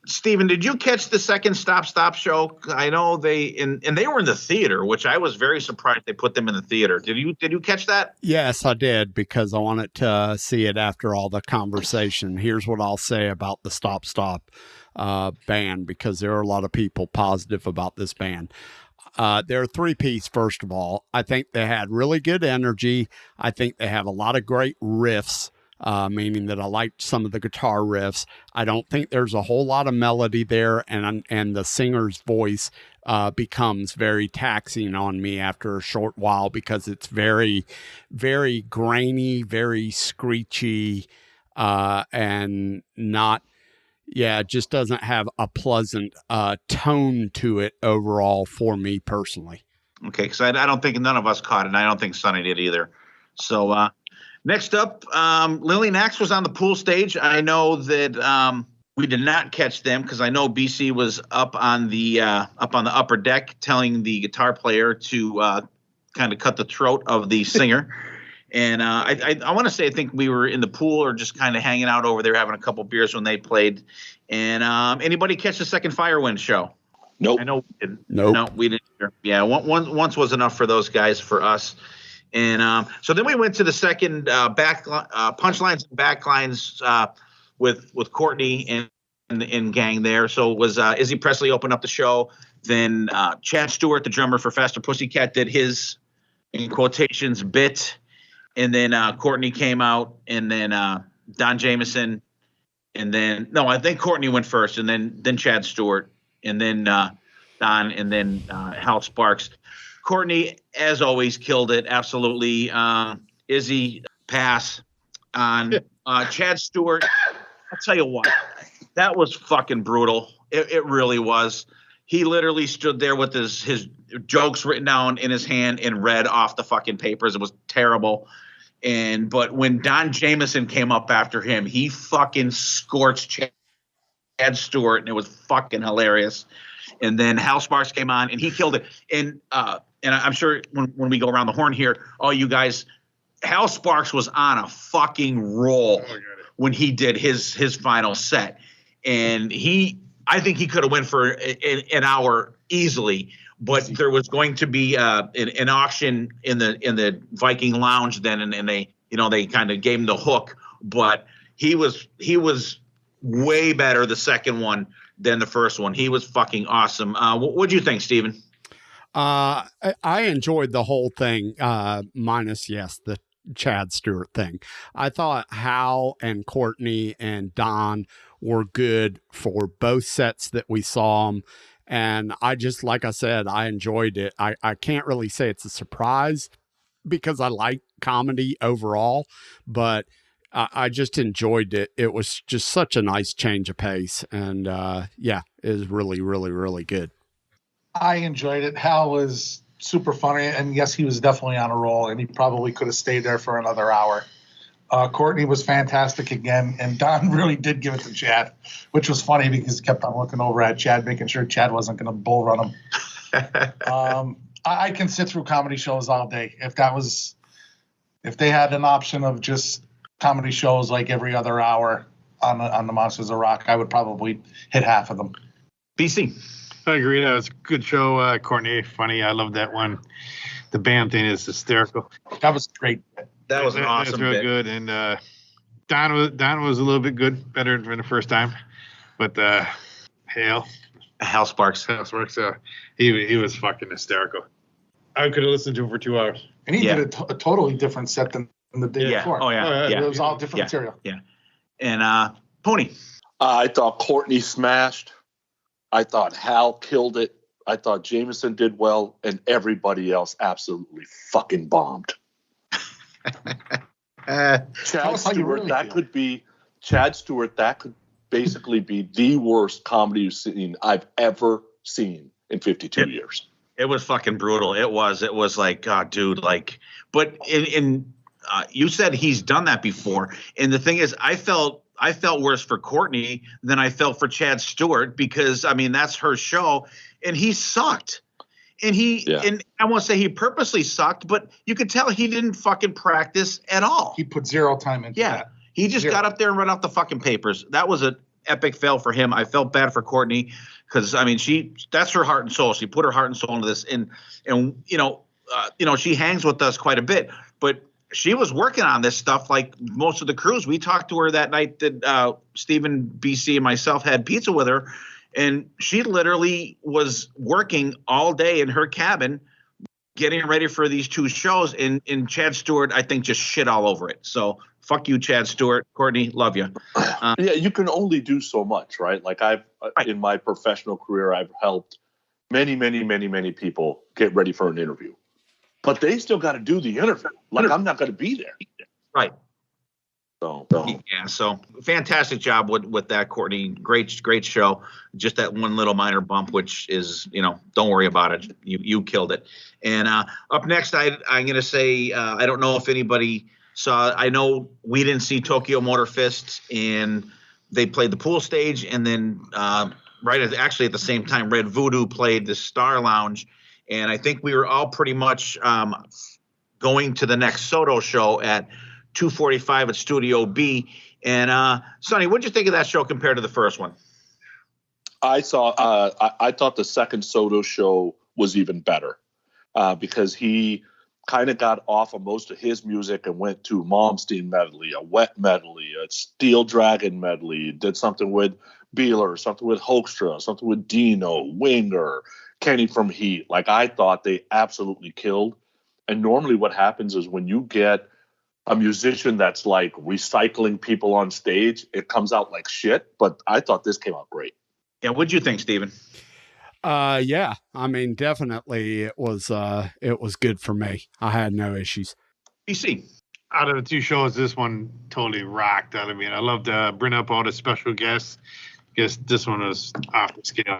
[SPEAKER 1] Steven, did you catch the second Stop show? I know they were in the theater, which I was very surprised they put them in the theater. Did you catch that?
[SPEAKER 3] Yes, I did, because I wanted to see it after all the conversation. Here's what I'll say about the Stop band, because there are a lot of people positive about this band. They're a three-piece, first of all. I think they had really good energy. I think they have a lot of great riffs, meaning that I liked some of the guitar riffs. I don't think there's a whole lot of melody there, and the singer's voice becomes very taxing on me after a short while, because it's very, very grainy, very screechy, and not... Yeah, it just doesn't have a pleasant tone to it overall for me personally.
[SPEAKER 1] Okay, because I don't think none of us caught it, and I don't think Sonny did either. So next up, Lillian Axe was on the pool stage. I know that we did not catch them, because I know BC was up on the upper deck telling the guitar player to kind of cut the throat of the singer. And I want to say I think we were in the pool or just kind of hanging out over there having a couple beers when they played. And anybody catch the second Firewind show?
[SPEAKER 4] Nope.
[SPEAKER 1] I know we didn't.
[SPEAKER 3] Nope.
[SPEAKER 1] No, we didn't either. Yeah, once was enough for those guys, for us. And so then we went to the second punchlines and backlines with Courtney and gang there. So it was Izzy Presley opened up the show. Then Chad Stewart, the drummer for Faster Pussycat, did his, in quotations, bit. And then Courtney came out, and then Don Jamieson, and then I think Courtney went first, and then Chad Stewart, and then Don, and then Hal Sparks. Courtney, as always, killed it absolutely. Izzy, pass on Chad Stewart. I'll tell you what, that was fucking brutal. It really was. He literally stood there with his jokes written down in his hand and read off the fucking papers. It was terrible. But when Don Jamieson came up after him, he fucking scorched Chad Stewart, and it was fucking hilarious. And then Hal Sparks came on, and he killed it. And I'm sure when we go around the horn here, all you guys, Hal Sparks was on a fucking roll when he did his final set. And I think he could have went for an hour easily, but there was going to be an auction in the Viking Lounge then, and they kind of gave him the hook. But he was way better the second one than the first one. He was fucking awesome. What do you think, Steven?
[SPEAKER 3] I enjoyed the whole thing, minus the Chad Stewart thing. I thought Hal and Courtney and Don were good for both sets that we saw them. And I just, like I said, I enjoyed it. I can't really say it's a surprise because I like comedy overall, but I just enjoyed it. It was just such a nice change of pace. And it was really, really, really good.
[SPEAKER 2] I enjoyed it. Hal was super funny, and yes, he was definitely on a roll, and he probably could have stayed there for another hour. Courtney was fantastic again, and Don really did give it to Chad, which was funny because he kept on looking over at Chad, making sure Chad wasn't going to bull run him. I can sit through comedy shows all day. If they had an option of just comedy shows like every other hour on the Monsters of Rock, I would probably hit half of them.
[SPEAKER 1] BC.
[SPEAKER 5] I agree. That was a good show. Courtney, funny. I love that one. The band thing is hysterical.
[SPEAKER 2] That was great.
[SPEAKER 1] That was an awesome
[SPEAKER 5] That's real
[SPEAKER 1] bit.
[SPEAKER 5] good. And Don was a little bit good, better than the first time. But Hal
[SPEAKER 1] Sparks.
[SPEAKER 5] He was fucking hysterical. I could have listened to him for 2 hours.
[SPEAKER 2] And he did a totally different set than the day before.
[SPEAKER 1] Oh, yeah.
[SPEAKER 2] It was all different material.
[SPEAKER 1] Yeah. And Pony.
[SPEAKER 4] I thought Courtney smashed. I thought Hal killed it. I thought Jameson did well, and everybody else absolutely fucking bombed. Chad Stewart, Chad Stewart, that could basically be the worst comedy scene I've ever seen in 52 years.
[SPEAKER 1] It was fucking brutal. It was like, God, dude, like, but you said he's done that before. And the thing is, I felt worse for Courtney than I felt for Chad Stewart, because I mean, that's her show and he sucked. And and I won't say he purposely sucked, but you could tell he didn't fucking practice at all.
[SPEAKER 2] He put zero time into that.
[SPEAKER 1] He just got up there and read out the fucking papers. That was an epic fail for him. I felt bad for Courtney because, I mean, that's her heart and soul. She put her heart and soul into this. And she hangs with us quite a bit. But she was working on this stuff like most of the crews. We talked to her that night that Steven, BC, and myself had pizza with her. And she literally was working all day in her cabin getting ready for these two shows. And Chad Stewart, I think, just shit all over it. So fuck you, Chad Stewart. Courtney, love you.
[SPEAKER 4] Yeah, you can only do so much, right? Like in my professional career, I've helped many, many, many, many people get ready for an interview. But they still got to do the interview. Like, I'm not going to be there.
[SPEAKER 1] Right.
[SPEAKER 4] So
[SPEAKER 1] fantastic job with that, Courtney. Great show. Just that one little minor bump, which is, don't worry about it. You killed it. And up next, I'm going to say, I don't know if anybody saw. I know we didn't see Tokyo Motor Fist, and they played the pool stage, and then actually at the same time, Red Voodoo played the Star Lounge, and I think we were all pretty much going to the next Soto show at 2:45 at Studio B. And Sonny, what'd you think of that show compared to the first one?
[SPEAKER 4] I thought the second Soto show was even better because he kind of got off of most of his music and went to Malmsteen medley, a Wet medley, a Steel Dragon medley, did something with Beeler, something with Hoekstra, something with Dino, Winger, Kenny from Heat. Like, I thought they absolutely killed. And normally what happens is when you get a musician that's like recycling people on stage, it comes out like shit. But I thought this came out great.
[SPEAKER 1] Yeah, what'd you think, Steven?
[SPEAKER 3] Yeah, I mean, definitely it was good for me. I had no issues.
[SPEAKER 1] BC.
[SPEAKER 5] Out of the two shows, this one totally rocked. I mean, I love to bring up all the special guests. Guess this one was off the scale.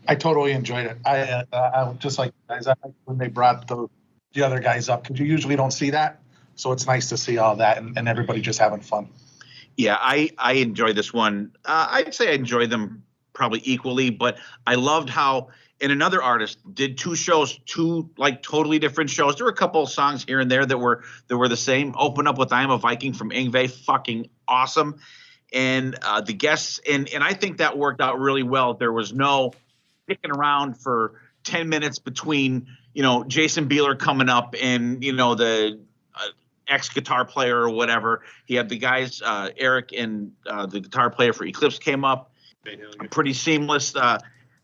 [SPEAKER 2] I totally enjoyed it. I just like guys. I like when they brought the other guys up, because you usually don't see that. So it's nice to see all that and everybody just having fun.
[SPEAKER 1] Yeah, I enjoyed this one. I'd say I enjoyed them probably equally, but I loved how another artist did two shows, two like totally different shows. There were a couple of songs here and there that were the same. Open up with I Am a Viking from Yngwie, fucking awesome. And the guests, and I think that worked out really well. There was no sticking around for 10 minutes between, Jason Beeler coming up and, the ex-guitar player or whatever. He had the guys, Eric and the guitar player for Eclipse came up. Pretty seamless.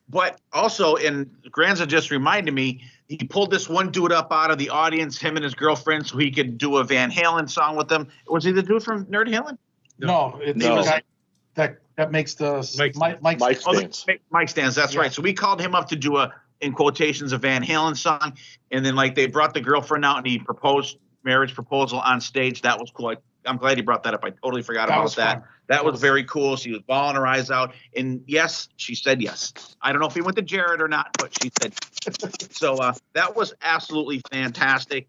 [SPEAKER 1] But also, and Granza just reminded me, he pulled this one dude up out of the audience, him and his girlfriend, so he could do a Van Halen song with them. Was he the dude from Nerd Halen?
[SPEAKER 2] No, it's the guy that makes the Mike
[SPEAKER 4] stands.
[SPEAKER 1] Mike stands, that's right. So we called him up to do in quotations, a Van Halen song. And then they brought the girlfriend out and he proposed marriage proposal on stage. That was cool. I'm glad you brought that up. I totally forgot about that. That was very cool. She was bawling her eyes out. And yes, she said yes. I don't know if he went to Jared or not, but she said so. That was absolutely fantastic.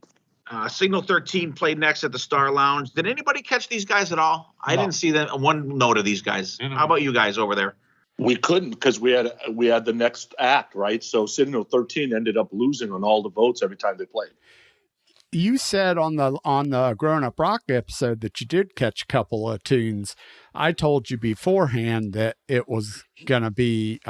[SPEAKER 1] Signal 13 played next at the Star Lounge. Did anybody catch these guys at all? I didn't see one note of these guys. How about you guys over there?
[SPEAKER 4] We couldn't because we had the next act, right? So Signal 13 ended up losing on all the votes every time they played.
[SPEAKER 3] You said on the Growin Up Rock episode that you did catch a couple of tunes. I told you beforehand that it was going to be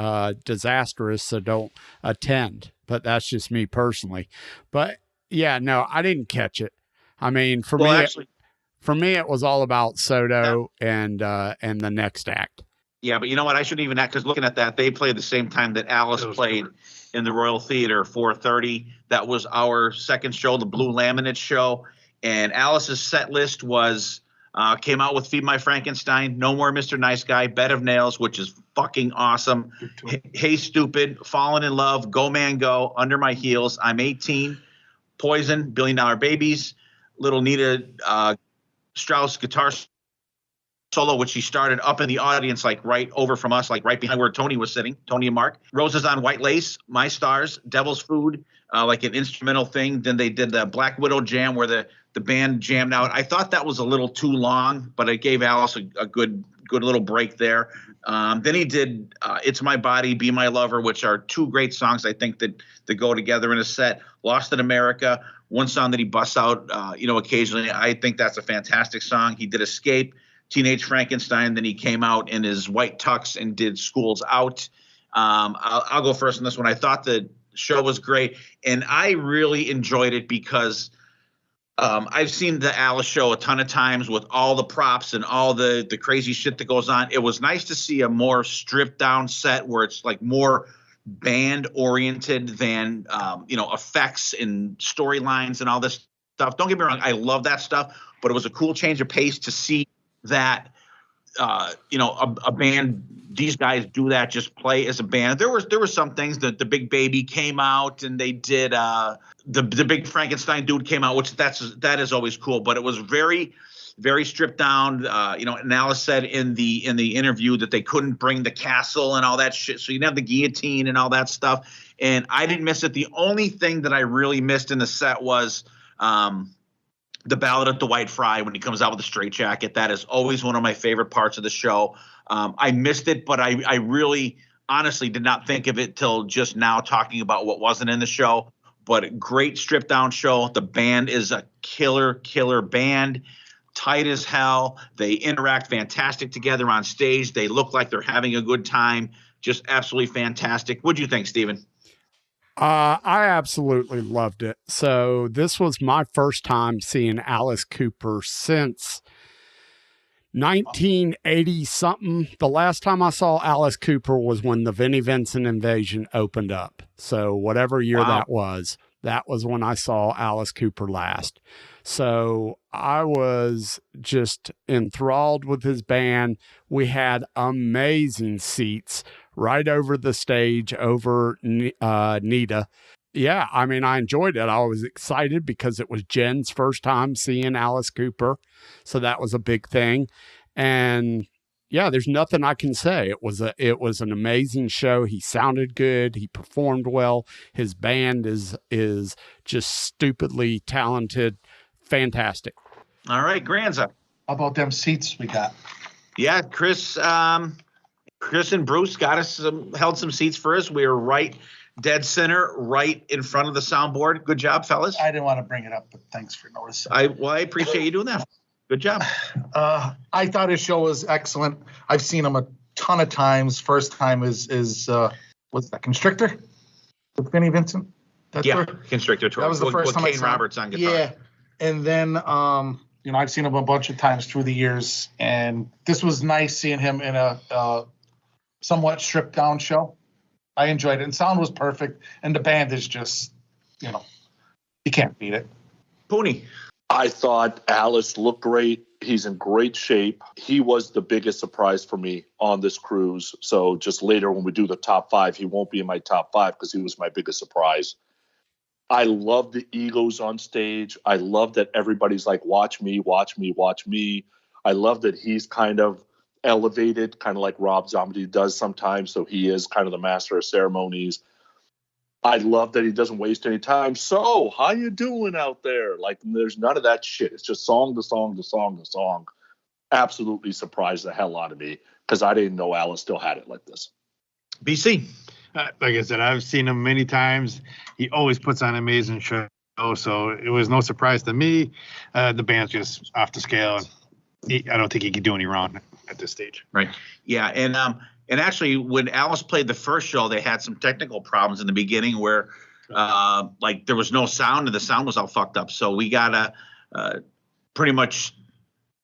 [SPEAKER 3] disastrous, so don't attend. But that's just me personally. But yeah, no, I didn't catch it. I mean, for me, it was all about Soto and the next act.
[SPEAKER 1] Yeah, but you know what? I shouldn't even act, because looking at that, they played the same time that Alice played in the Royal Theater, 4:30. That was our second show, the Blue Laminate show. And Alice's set list was came out with Feed My Frankenstein, No More Mr. Nice Guy, Bed of Nails, which is fucking awesome. Hey Stupid, Fallen in Love, Go Man Go, Under My Heels, I'm 18, Poison, $1 Billion Babies, Little Nita Strauss guitar solo, which she started up in the audience, like right over from us, like right behind where Tony was sitting, Tony and Mark. Roses on White Lace, My Stars, Devil's Food, like an instrumental thing. Then they did the Black Widow jam where the band jammed out. I thought that was a little too long, but it gave Alice a good little break there. Then he did It's My Body, Be My Lover, which are two great songs I think that go together in a set. Lost in America, one song that he busts out occasionally. I think that's a fantastic song. He did Escape, Teenage Frankenstein. Then he came out in his white tux and did School's Out. I'll go first on this one. I thought the show was great, and I really enjoyed it because I've seen the Alice show a ton of times with all the props and all the crazy shit that goes on. It was nice to see a more stripped down set where it's like more band oriented than effects and storylines and all this stuff. Don't get me wrong, I love that stuff, but it was a cool change of pace to see that a band, these guys do that, just play as a band. There were some things that the Big Baby came out and they did the Big Frankenstein dude came out, which that is always cool, but it was very, very stripped down. And Alice said in the interview that they couldn't bring the castle and all that shit, so you didn't have the guillotine and all that stuff. And I didn't miss it. The only thing that I really missed in the set was the Ballad of Dwight Fry when he comes out with a straitjacket. That is always one of my favorite parts of the show. I missed it, but I really honestly did not think of it till just now talking about what wasn't in the show. But great stripped down show. The band is a killer band, tight as hell. They interact fantastic together on stage. They look like they're having a good time. Just absolutely fantastic. What'd you think, Steven?
[SPEAKER 3] I absolutely loved it. So this was my first time seeing Alice Cooper since 1980 something. The last time I saw Alice Cooper was when the Vinnie Vincent Invasion opened up. So whatever year that was when I saw Alice Cooper last. So I was just enthralled with his band. We had amazing seats right over the stage over Nita. Yeah, I mean, I enjoyed it. I was excited because it was Jen's first time seeing Alice Cooper. So that was a big thing. And yeah, there's nothing I can say. It was an amazing show. He sounded good. He performed well. His band is just stupidly talented. Fantastic.
[SPEAKER 1] All right, Granza.
[SPEAKER 2] How about them seats we got?
[SPEAKER 1] Yeah, Chris and Bruce got us held some seats for us. We were right dead center, right in front of the soundboard. Good job, fellas.
[SPEAKER 2] I didn't want to bring it up, but thanks for noticing.
[SPEAKER 1] I appreciate you doing that. Good job.
[SPEAKER 2] I thought his show was excellent. I've seen him a ton of times. First time is what's that, Constrictor with Vinnie Vincent?
[SPEAKER 1] Constrictor tour.
[SPEAKER 2] That was the first time I
[SPEAKER 1] Kane
[SPEAKER 2] saw him.
[SPEAKER 1] Roberts on guitar.
[SPEAKER 2] Yeah, and then I've seen him a bunch of times through the years, and this was nice seeing him in a somewhat stripped down show. I enjoyed it, and sound was perfect, and the band is just, you can't beat it.
[SPEAKER 1] Pooney.
[SPEAKER 4] I thought Alice looked great. He's in great shape. He was the biggest surprise for me on this cruise. So just later when we do the top 5, he won't be in my top 5 because he was my biggest surprise. I love the egos on stage. I love that everybody's like, watch me, watch me, watch me. I love that he's kind of elevated, kind of like Rob Zombie does sometimes. So he is kind of the master of ceremonies. I love that he doesn't waste any time. So, how you doing out there? Like, there's none of that shit. It's just song to song to song to song. Absolutely surprised the hell out of me because I didn't know Alice still had it like this.
[SPEAKER 1] BC.
[SPEAKER 5] Like I said, I've seen him many times. He always puts on an amazing show, so it was no surprise to me. The band's just off the scale. I don't think he could do any wrong at this stage.
[SPEAKER 1] Right. Yeah, and actually, when Alice played the first show, they had some technical problems in the beginning where, there was no sound and the sound was all fucked up. So we got a pretty much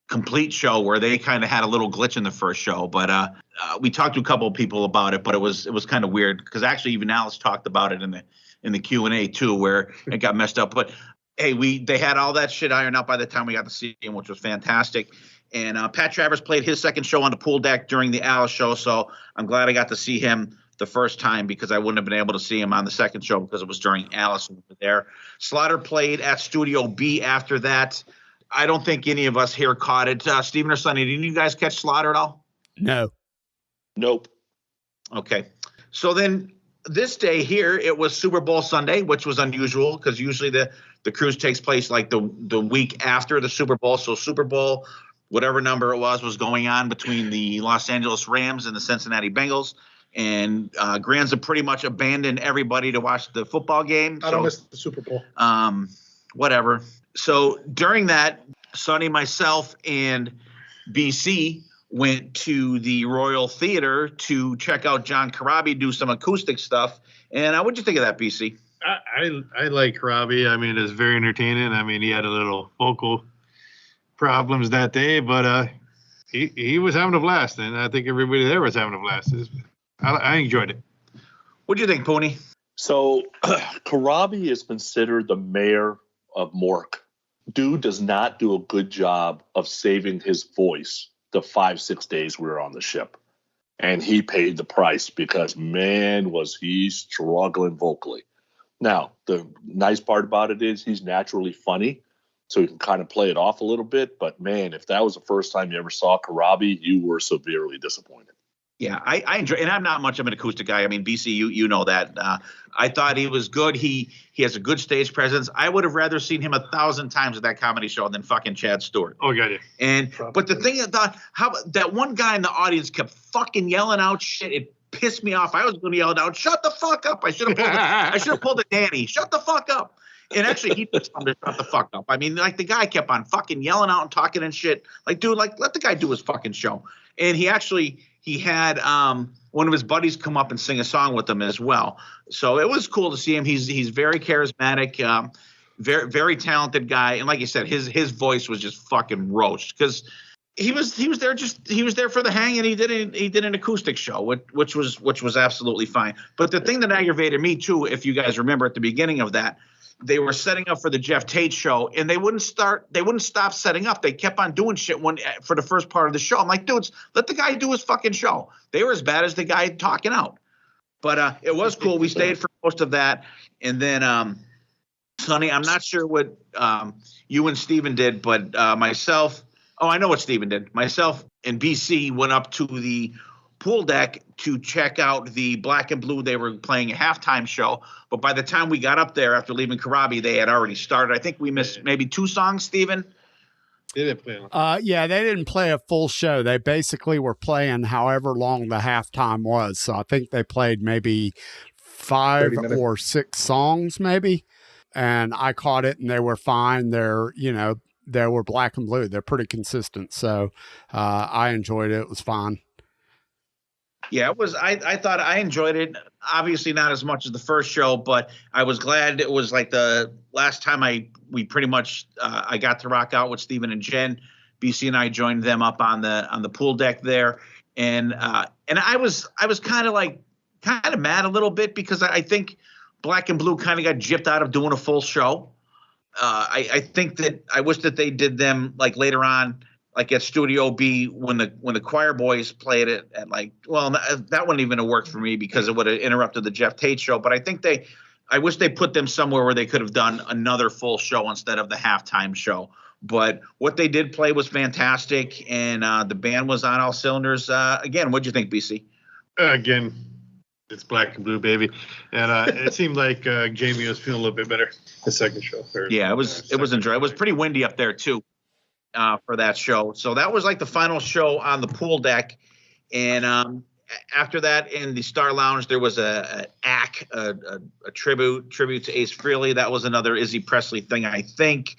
[SPEAKER 1] complete show where they kind of had a little glitch in the first show. But we talked to a couple of people about it, but it was kind of weird because actually even Alice talked about it in the Q&A too, where it got messed up. But hey, they had all that shit ironed out by the time we got to see him, which was fantastic. And Pat Travers played his second show on the pool deck during the Alice show, so I'm glad I got to see him the first time because I wouldn't have been able to see him on the second show because it was during Alice there. Slaughter played at Studio B after that. I don't think any of us here caught it. Steven or Sonny, did you guys catch Slaughter at all?
[SPEAKER 3] No.
[SPEAKER 4] Nope.
[SPEAKER 1] Okay. So then this day here, it was Super Bowl Sunday, which was unusual because usually the cruise takes place like the week after the Super Bowl. So Super Bowl, whatever number it was going on between the Los Angeles Rams and the Cincinnati Bengals. And Granza pretty much abandoned everybody to watch the football game.
[SPEAKER 2] I don't miss the Super Bowl.
[SPEAKER 1] Whatever. So during that, Sonny, myself, and BC went to the Royal Theater to check out John Corabi do some acoustic stuff. And what'd you think of that, BC?
[SPEAKER 5] I like Corabi. I mean, it's very entertaining. I mean, he had a little vocal problems that day, but he was having a blast, and I think everybody there was having a blast. I enjoyed it.
[SPEAKER 1] What'd you think, Pony?
[SPEAKER 4] So Corabi is considered the mayor of Mork. Dude does not do a good job of saving his voice the 5-6 days we were on the ship. And he paid the price because, man, was he struggling vocally. Now, the nice part about it is he's naturally funny, so you can kind of play it off a little bit. But, man, if that was the first time you ever saw Corabi, you were severely disappointed.
[SPEAKER 1] Yeah, I enjoy, and I'm not much of an acoustic guy. I mean, BC, you know that. I thought he was good. He has a good stage presence. I would have rather seen him 1,000 times at that comedy show than fucking Chad Stewart.
[SPEAKER 5] Oh, got it.
[SPEAKER 1] And but the thing how that one guy in the audience kept fucking yelling out shit. It pissed me off. I was going to yell out, "Shut the fuck up!" I should have pulled a Danny. Shut the fuck up. And actually, he pissed him to shut the fuck up. I mean, like the guy kept on fucking yelling out and talking and shit. Like, dude, like let the guy do his fucking show. And he had one of his buddies come up and sing a song with him as well. So it was cool to see him. He's very charismatic, very very talented guy. And like you said, his voice was just fucking roast because he was there for the hang, and he did an acoustic show, which was absolutely fine. But the thing that aggravated me too, if you guys remember at the beginning of that, they were setting up for the Jeff Tate show, and they wouldn't stop setting up. They kept on doing shit for the first part of the show. I'm like, dudes, let the guy do his fucking show. They were as bad as the guy talking out. But it was cool. We stayed for most of that. And then, Sonny, I'm not sure what you and Steven did, but myself – I know what Steven did. Myself and BC went up to the pool deck to check out the Black and Blue. They were playing a halftime show, but by the time we got up there after leaving Corabi, they had already started. I think we missed maybe 2 songs, Steven.
[SPEAKER 5] They didn't play.
[SPEAKER 3] Yeah, they didn't play a full show. They basically were playing however long the halftime was. So I think they played maybe 5 or 6 songs, maybe. And I caught it, and they were fine. They were Black and Blue. They're pretty consistent. So I enjoyed it. It was fun.
[SPEAKER 1] Yeah, it was. I thought I enjoyed it. Obviously not as much as the first show, but I was glad it was like the last time we pretty much I got to rock out with Steven and Jen. BC and I joined them up on the pool deck there, and I was kind of mad a little bit because I think Black and Blue kind of got gypped out of doing a full show. I think that I wish that they did them like later on, like at Studio B when the choir boys played it at that wouldn't even have worked for me because it would have interrupted the Jeff Tate show. But I wish they put them somewhere where they could have done another full show instead of the halftime show. But what they did play was fantastic, and the band was on all cylinders. Again, what'd you think, BC?
[SPEAKER 5] Again, it's Black and Blue, baby, and it seemed like Jamie was feeling a little bit better the second show.
[SPEAKER 1] Yeah, it was enjoyable. It was pretty windy up there too. For that show. So that was like the final show on the pool deck. And after that, in the Star Lounge, there was a tribute to Ace Frehley. That was another Izzy Presley thing, I think.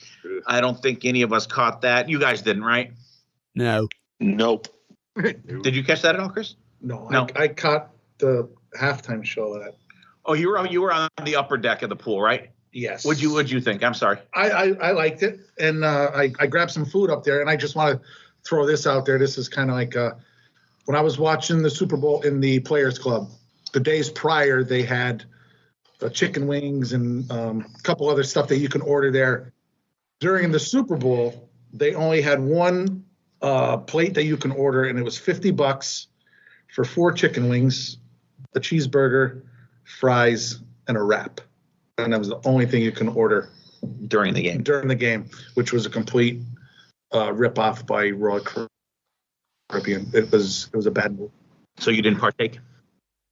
[SPEAKER 1] I don't think any of us caught that. You guys didn't, right?
[SPEAKER 3] No.
[SPEAKER 4] Nope.
[SPEAKER 1] Did you catch that at all, Chris?
[SPEAKER 2] No. I caught the halftime show of that.
[SPEAKER 1] Oh, you were on the upper deck of the pool, right?
[SPEAKER 2] Yes.
[SPEAKER 1] What'd you think? I'm sorry.
[SPEAKER 2] I liked it, and I grabbed some food up there, and I just want to throw this out there. This is kind of like when I was watching the Super Bowl in the Players Club. The days prior, they had chicken wings and a couple other stuff that you can order there. During the Super Bowl, they only had one plate that you can order, and it was $50 for 4 chicken wings, a cheeseburger, fries, and a wrap. And that was the only thing you can order
[SPEAKER 1] during the game,
[SPEAKER 2] which was a complete rip-off by Royal Caribbean. It was a bad move.
[SPEAKER 1] So you didn't partake?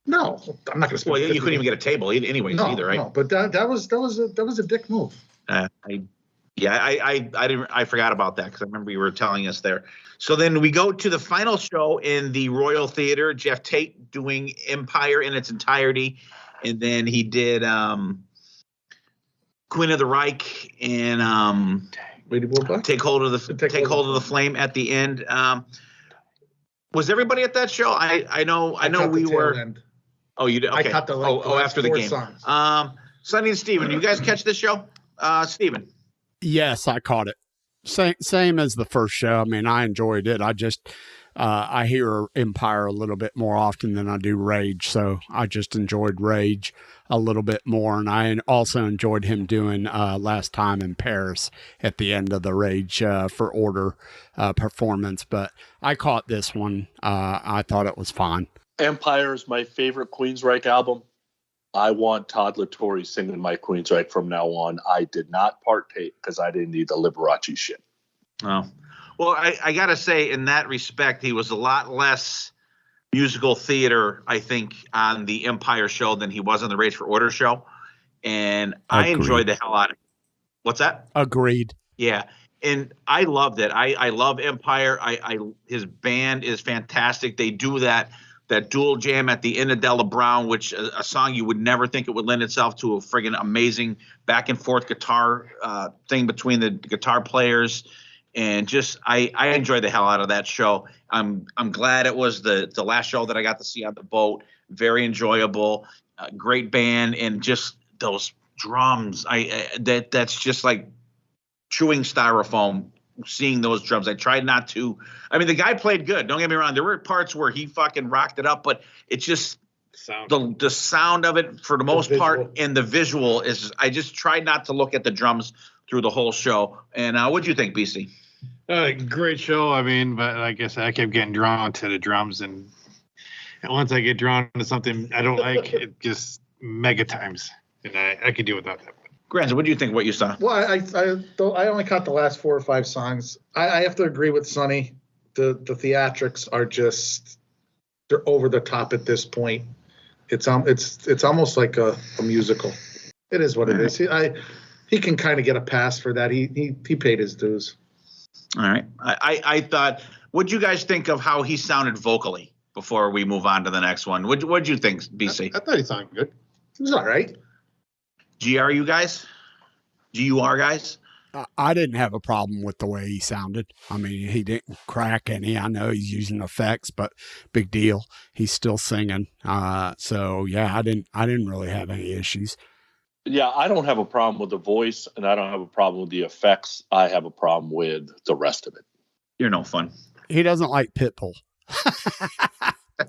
[SPEAKER 2] No, I'm not going to spend.
[SPEAKER 1] Well, you couldn't even get a table anyways either, right?
[SPEAKER 2] No, but that was a dick move.
[SPEAKER 1] I forgot about that because I remember you were telling us there. So then we go to the final show in the Royal Theater. Jeff Tate doing Empire in its entirety, and then he did Queen of the Reich and Take Hold of the Flame at the end. Was everybody at that show? I know we were. End. Oh, you did. Okay.
[SPEAKER 2] I caught the
[SPEAKER 1] after the game.
[SPEAKER 2] Songs.
[SPEAKER 1] Sonny and Steven, you guys catch this show? Steven.
[SPEAKER 3] Yes, I caught it. Same as the first show. I mean, I enjoyed it. I just I hear Empire a little bit more often than I do Rage, so I just enjoyed Rage a little bit more, and I also enjoyed him doing Last Time in Paris at the end of the Rage for Order performance. But I caught this one. I thought it was fine.
[SPEAKER 4] Empire is my favorite Queensryche album. I want Todd La Torre singing my Queensryche from now on. I did not partake because I didn't need the Liberace shit.
[SPEAKER 1] Oh, well, I got to say, in that respect, he was a lot less musical theater, I think, on the Empire show than he was on the Rage for Order show. And I enjoyed the hell out of it. What's that?
[SPEAKER 3] Agreed.
[SPEAKER 1] Yeah. And I loved it. I love Empire. His band is fantastic. They do that dual jam at the end of Della Brown, which a song you would never think it would lend itself to a friggin' amazing back and forth guitar thing between the guitar players. And just I enjoyed the hell out of that show. I'm glad it was the last show that I got to see on the boat. Very enjoyable, great band, and just those drums. That's just like chewing styrofoam. Seeing those drums, I tried not to. I mean, the guy played good. Don't get me wrong. There were parts where he fucking rocked it up, but it's just the sound of it for the most part, and the visual is. I just tried not to look at the drums through the whole show. And what'd you think, BC?
[SPEAKER 5] Great show. I mean, but like I said, I kept getting drawn to the drums, and once I get drawn to something I don't like, it just mega times, and I could do without that.
[SPEAKER 1] Grant, what do you think? What you saw?
[SPEAKER 2] Well, I only caught the last 4 or 5 songs. I have to agree with Sonny. The theatrics are just they're over the top at this point. It's almost like a musical. It is what it is. He can kind of get a pass for that. He paid his dues.
[SPEAKER 1] All right. I thought. What'd you guys think of how he sounded vocally before we move on to the next one? What'd you think, BC?
[SPEAKER 5] I thought he sounded good.
[SPEAKER 2] He was all right.
[SPEAKER 1] GR guys?
[SPEAKER 3] I didn't have a problem with the way he sounded. I mean, he didn't crack any. I know he's using effects, but big deal. He's still singing. So yeah, I didn't really have any issues.
[SPEAKER 4] Yeah, I don't have a problem with the voice, and I don't have a problem with the effects. I have a problem with the rest of it.
[SPEAKER 1] You're no fun.
[SPEAKER 3] He doesn't like Pitbull.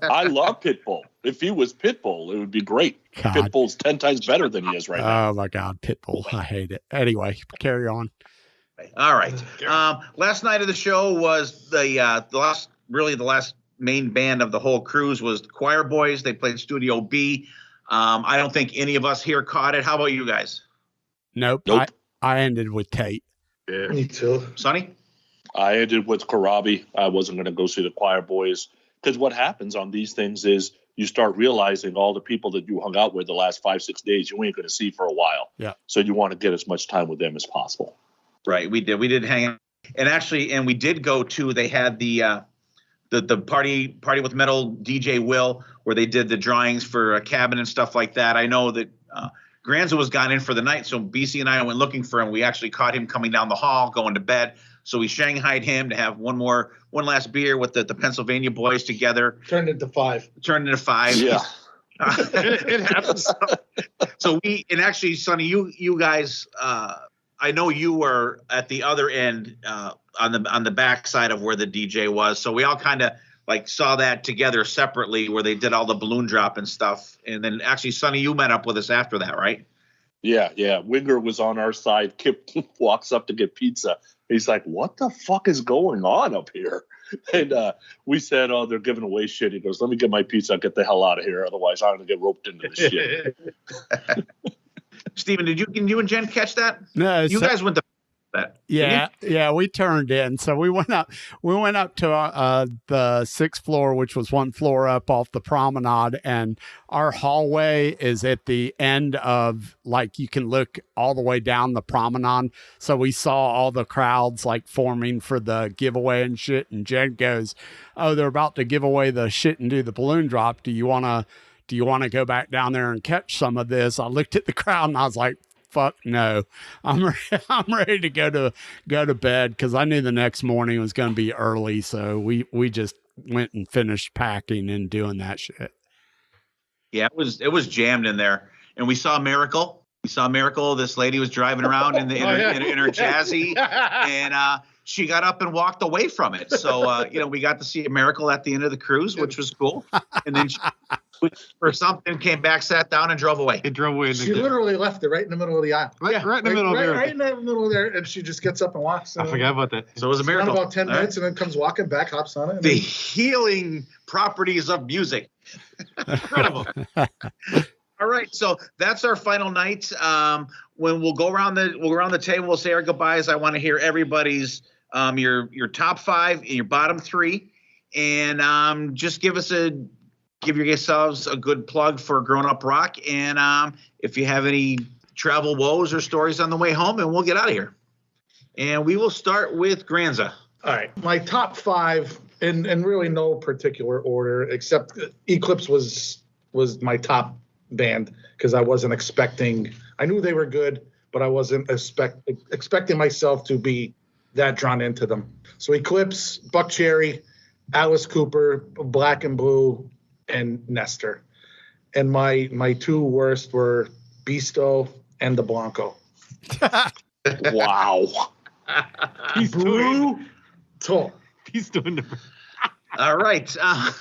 [SPEAKER 4] I love Pitbull. If he was Pitbull, it would be great. God. Pitbull's 10 times better than he is right now.
[SPEAKER 3] Oh my God, Pitbull! I hate it. Anyway, carry on.
[SPEAKER 1] All right. Last night of the show was the last main band of the whole cruise was the Choir Boys. They played Studio B. I don't think any of us here caught it. How about you guys?
[SPEAKER 3] Nope. I ended with Tate.
[SPEAKER 2] Yeah. Me too.
[SPEAKER 1] Sonny?
[SPEAKER 4] I ended with Karabi. I wasn't going to go see the Choir Boys. Because what happens on these things is you start realizing all the people that you hung out with the last 5-6 days you ain't going to see for a while.
[SPEAKER 3] Yeah.
[SPEAKER 4] So you want to get as much time with them as possible.
[SPEAKER 1] Right. We did hang out. And we did go to, they had the party with metal DJ Will, where they did the drawings for a cabin and stuff like that. I know that Granza was gone in for the night, so BC and I went looking for him. We actually caught him coming down the hall, going to bed. So we shanghaied him to have one last beer with the Pennsylvania boys together.
[SPEAKER 2] Turned into 5.
[SPEAKER 1] Yeah.
[SPEAKER 5] It happens.
[SPEAKER 1] So actually, Sonny, you guys, I know you were at the other end on the back side of where the DJ was. So we all kind of like saw that together separately where they did all the balloon drop and stuff. And then actually, Sonny, you met up with us after that, right?
[SPEAKER 4] Yeah. Winger was on our side. Kip walks up to get pizza. He's like, what the fuck is going on up here? And we said, oh, they're giving away shit. He goes, let me get my pizza and get the hell out of here. Otherwise, I'm going to get roped into the shit.
[SPEAKER 1] Steven, can you and Jen catch that?
[SPEAKER 3] No,
[SPEAKER 1] You guys went to that.
[SPEAKER 3] Yeah, we turned in. So we went up to the sixth floor, which was one floor up off the promenade, and our hallway is at the end of, like, you can look all the way down the promenade. So we saw all the crowds like forming for the giveaway and shit. And Jen goes, "Oh, they're about to give away the shit and do the balloon drop. Do you want to go back down there and catch some of this?" I looked at the crowd and I was like, fuck no, I'm ready to go to bed, because I knew the next morning was going to be early. So we just went and finished packing and doing that shit.
[SPEAKER 1] Yeah, it was jammed in there, and we saw a miracle. This lady was driving around in her Jazzy, and she got up and walked away from it. So we got to see a miracle at the end of the cruise, which was cool. And then she, for something, came back, sat down, and drove away.
[SPEAKER 2] She literally left it right in the middle of the aisle.
[SPEAKER 5] Right in the middle there.
[SPEAKER 2] Right in the middle of there, and she just gets up and walks.
[SPEAKER 5] I forgot about that.
[SPEAKER 1] So it was a miracle.
[SPEAKER 2] About 10 minutes, and then comes walking back, hops on it.
[SPEAKER 1] The healing properties of music. Incredible. All right, so that's our final night. When we'll go around the table, we'll say our goodbyes. I want to hear everybody's your top 5 and your bottom 3, and just give yourselves a good plug for Growin Up Rock, and if you have any travel woes or stories on the way home, and we'll get out of here. And we will start with Granza.
[SPEAKER 2] All right, my top 5, in really no particular order, except Eclipse was my top band, because I wasn't expecting. I knew they were good, but I wasn't expecting myself to be that drawn into them. So Eclipse, Buck Cherry, Alice Cooper, Black and Blue, and Nestor. And my 2 worst were Beasto and the Blanco.
[SPEAKER 4] Wow.
[SPEAKER 5] He's brutal.
[SPEAKER 2] He's
[SPEAKER 5] doing the.
[SPEAKER 1] All right. I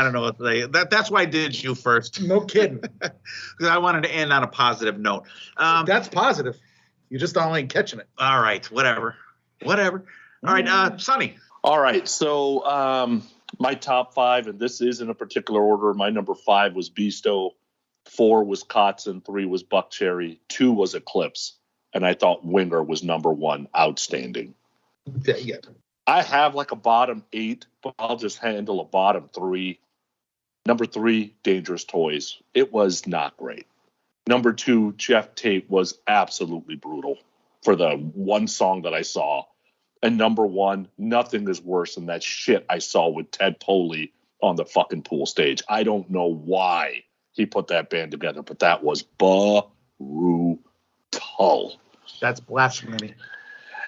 [SPEAKER 1] don't know what to say. That's why I did you first.
[SPEAKER 2] No kidding.
[SPEAKER 1] Because I wanted to end on a positive note.
[SPEAKER 2] That's positive. You just don't like catching it.
[SPEAKER 1] All right. Whatever. All right. Sonny.
[SPEAKER 4] All right. So my top 5, and this is in a particular order. My number 5 was Beasto, 4 was Kotzen, 3 was Buck Cherry, 2 was Eclipse, and I thought Winger was number 1. Outstanding.
[SPEAKER 2] Yeah.
[SPEAKER 4] I have like a bottom 8, but I'll just handle a bottom 3. Number 3, Dangerous Toys. It was not great. Number 2, Jeff Tate was absolutely brutal for the one song that I saw. And number 1, nothing is worse than that shit I saw with Ted Poley on the fucking pool stage. I don't know why he put that band together, but that was brutal.
[SPEAKER 2] That's blasphemy.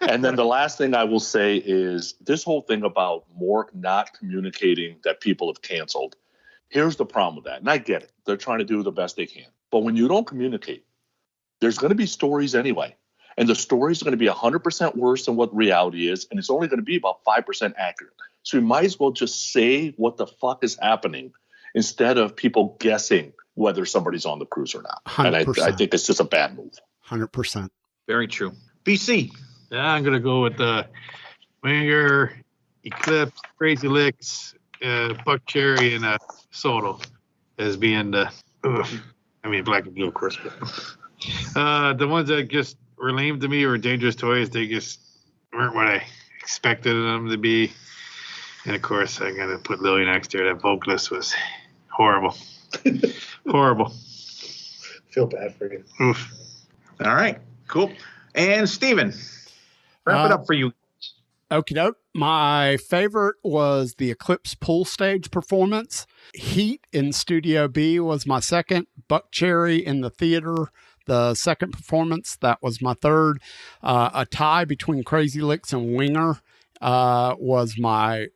[SPEAKER 4] And then the last thing I will say is this whole thing about Mork not communicating that people have canceled. Here's the problem with that. And I get it. They're trying to do the best they can. But when you don't communicate, there's going to be stories anyway. And the stories are going to be 100% worse than what reality is. And it's only going to be about 5% accurate. So you might as well just say what the fuck is happening instead of people guessing whether somebody's on the cruise or not.
[SPEAKER 3] 100%.
[SPEAKER 4] And I think it's just a bad move.
[SPEAKER 3] 100%.
[SPEAKER 1] Very true. BC.
[SPEAKER 5] Yeah, I'm gonna go with Winger, Eclipse, Crazy Licks, Buck Cherry, and Soto as being Black and Blue, of course. The ones that just were lame to me were Dangerous Toys. They just weren't what I expected them to be. And of course, I gotta put Lily next to her. That vocalist was horrible. Horrible.
[SPEAKER 2] Feel bad for you.
[SPEAKER 5] Oof.
[SPEAKER 1] All right. Cool. And Steven. Wrap it up for you.
[SPEAKER 3] Okie doke. My favorite was the Eclipse pool stage performance. Heat in Studio B was my second. Buck Cherry in the theater, the second performance. That was my third. A tie between Crazy Licks and Winger was my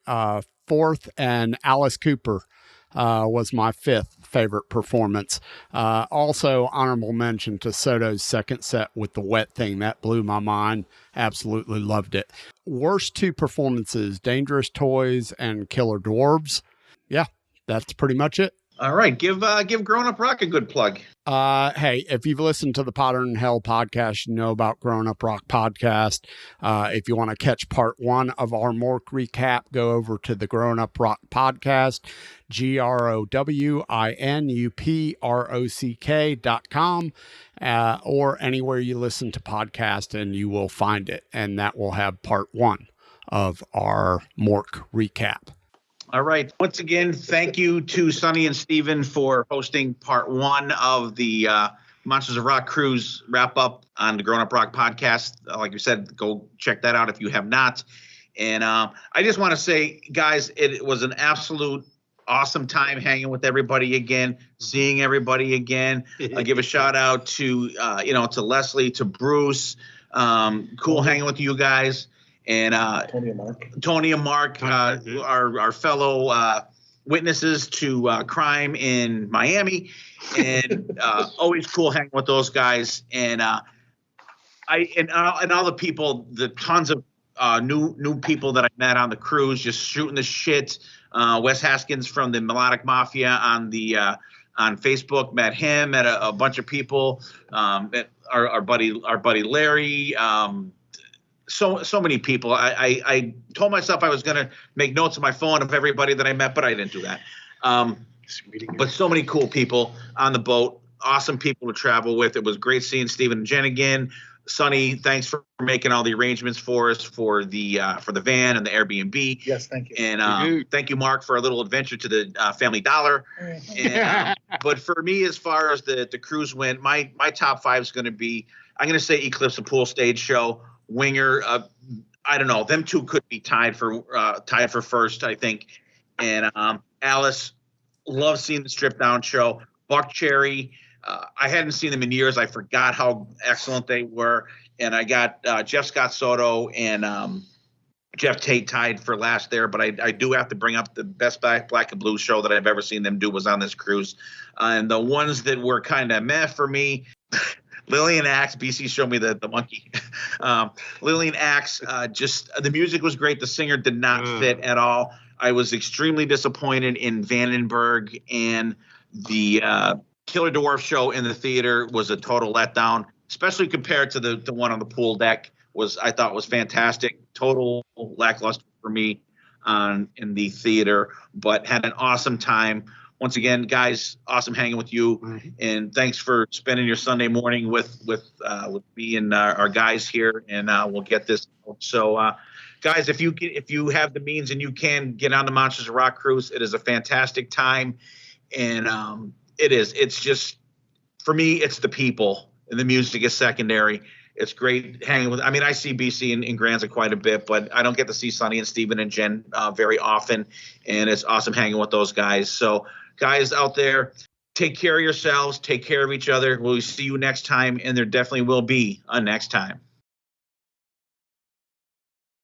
[SPEAKER 3] fourth. And Alice Cooper was my fifth favorite performance. Also, honorable mention to Soto's second set with the wet thing. That blew my mind. Absolutely loved it. Worst 2 performances, Dangerous Toys and Killer Dwarves. Yeah, that's pretty much it.
[SPEAKER 1] All right. Give Growin Up Rock a good plug.
[SPEAKER 3] Hey, if you've listened to the Potter in Hell podcast, you know about Growin Up Rock Podcast. If you want to catch part 1 of our Mork recap, go over to the Growin Up Rock Podcast, GrowinUprock.com, or anywhere you listen to podcasts, and you will find it. And that will have part 1 of our Mork recap.
[SPEAKER 1] All right. Once again, thank you to Sonny and Steven for hosting part 1 of the Monsters of Rock Cruise wrap up on the Growin Up Rock podcast. Like you said, go check that out if you have not. And I just want to say, guys, it was an absolute awesome time hanging with everybody again, seeing everybody again. I give a shout out to to Leslie, to Bruce. Cool hanging with you guys. And Tony and Mark, our fellow witnesses to crime in Miami, and always cool hanging with those guys. And all the people, the tons of new people that I met on the cruise, just shooting the shit. Wes Haskins from the Melodic Mafia on Facebook, met him, met a bunch of people. Our buddy Larry. So many people. I told myself I was going to make notes on my phone of everybody that I met, but I didn't do that. But so many cool people on the boat. Awesome people to travel with. It was great seeing Steven and Jen again. Sonny, thanks for making all the arrangements for us for the van and the Airbnb.
[SPEAKER 2] Yes, thank you.
[SPEAKER 1] And thank you, Mark, for a little adventure to the Family Dollar. And, but for me, as far as the cruise went, my top 5 is going to be, I'm going to say Eclipse of Pool Stage Show. Winger, I don't know. Them two could be tied for first, I think. And Alice, love seeing the Strip Down show. Buck Cherry, I hadn't seen them in years. I forgot how excellent they were. And I got Jeff Scott Soto and Jeff Tate tied for last there. But I do have to bring up the best Black and Blue show that I've ever seen them do was on this cruise. And the ones that were kind of meh for me, Lillian Axe, BC showed me the monkey. Lillian Axe, just the music was great. The singer did not fit at all. I was extremely disappointed in Vandenberg, and the Killer Dwarf show in the theater was a total letdown, especially compared to the one on the pool deck. I thought was fantastic. Total lackluster for me in the theater, but had an awesome time. Once again, guys, awesome hanging with you, and thanks for spending your Sunday morning with me and our guys here. And we'll get this. So, guys, if you have the means and you can get on the Monsters of Rock cruise, it is a fantastic time, and it's just, for me, it's the people, and the music is secondary. It's great hanging with. I mean, I see BC and Granza quite a bit, but I don't get to see Sonny and Steven and Jen very often, and it's awesome hanging with those guys. So, guys out there, take care of yourselves, take care of each other. We'll see you next time, and there definitely will be a next time.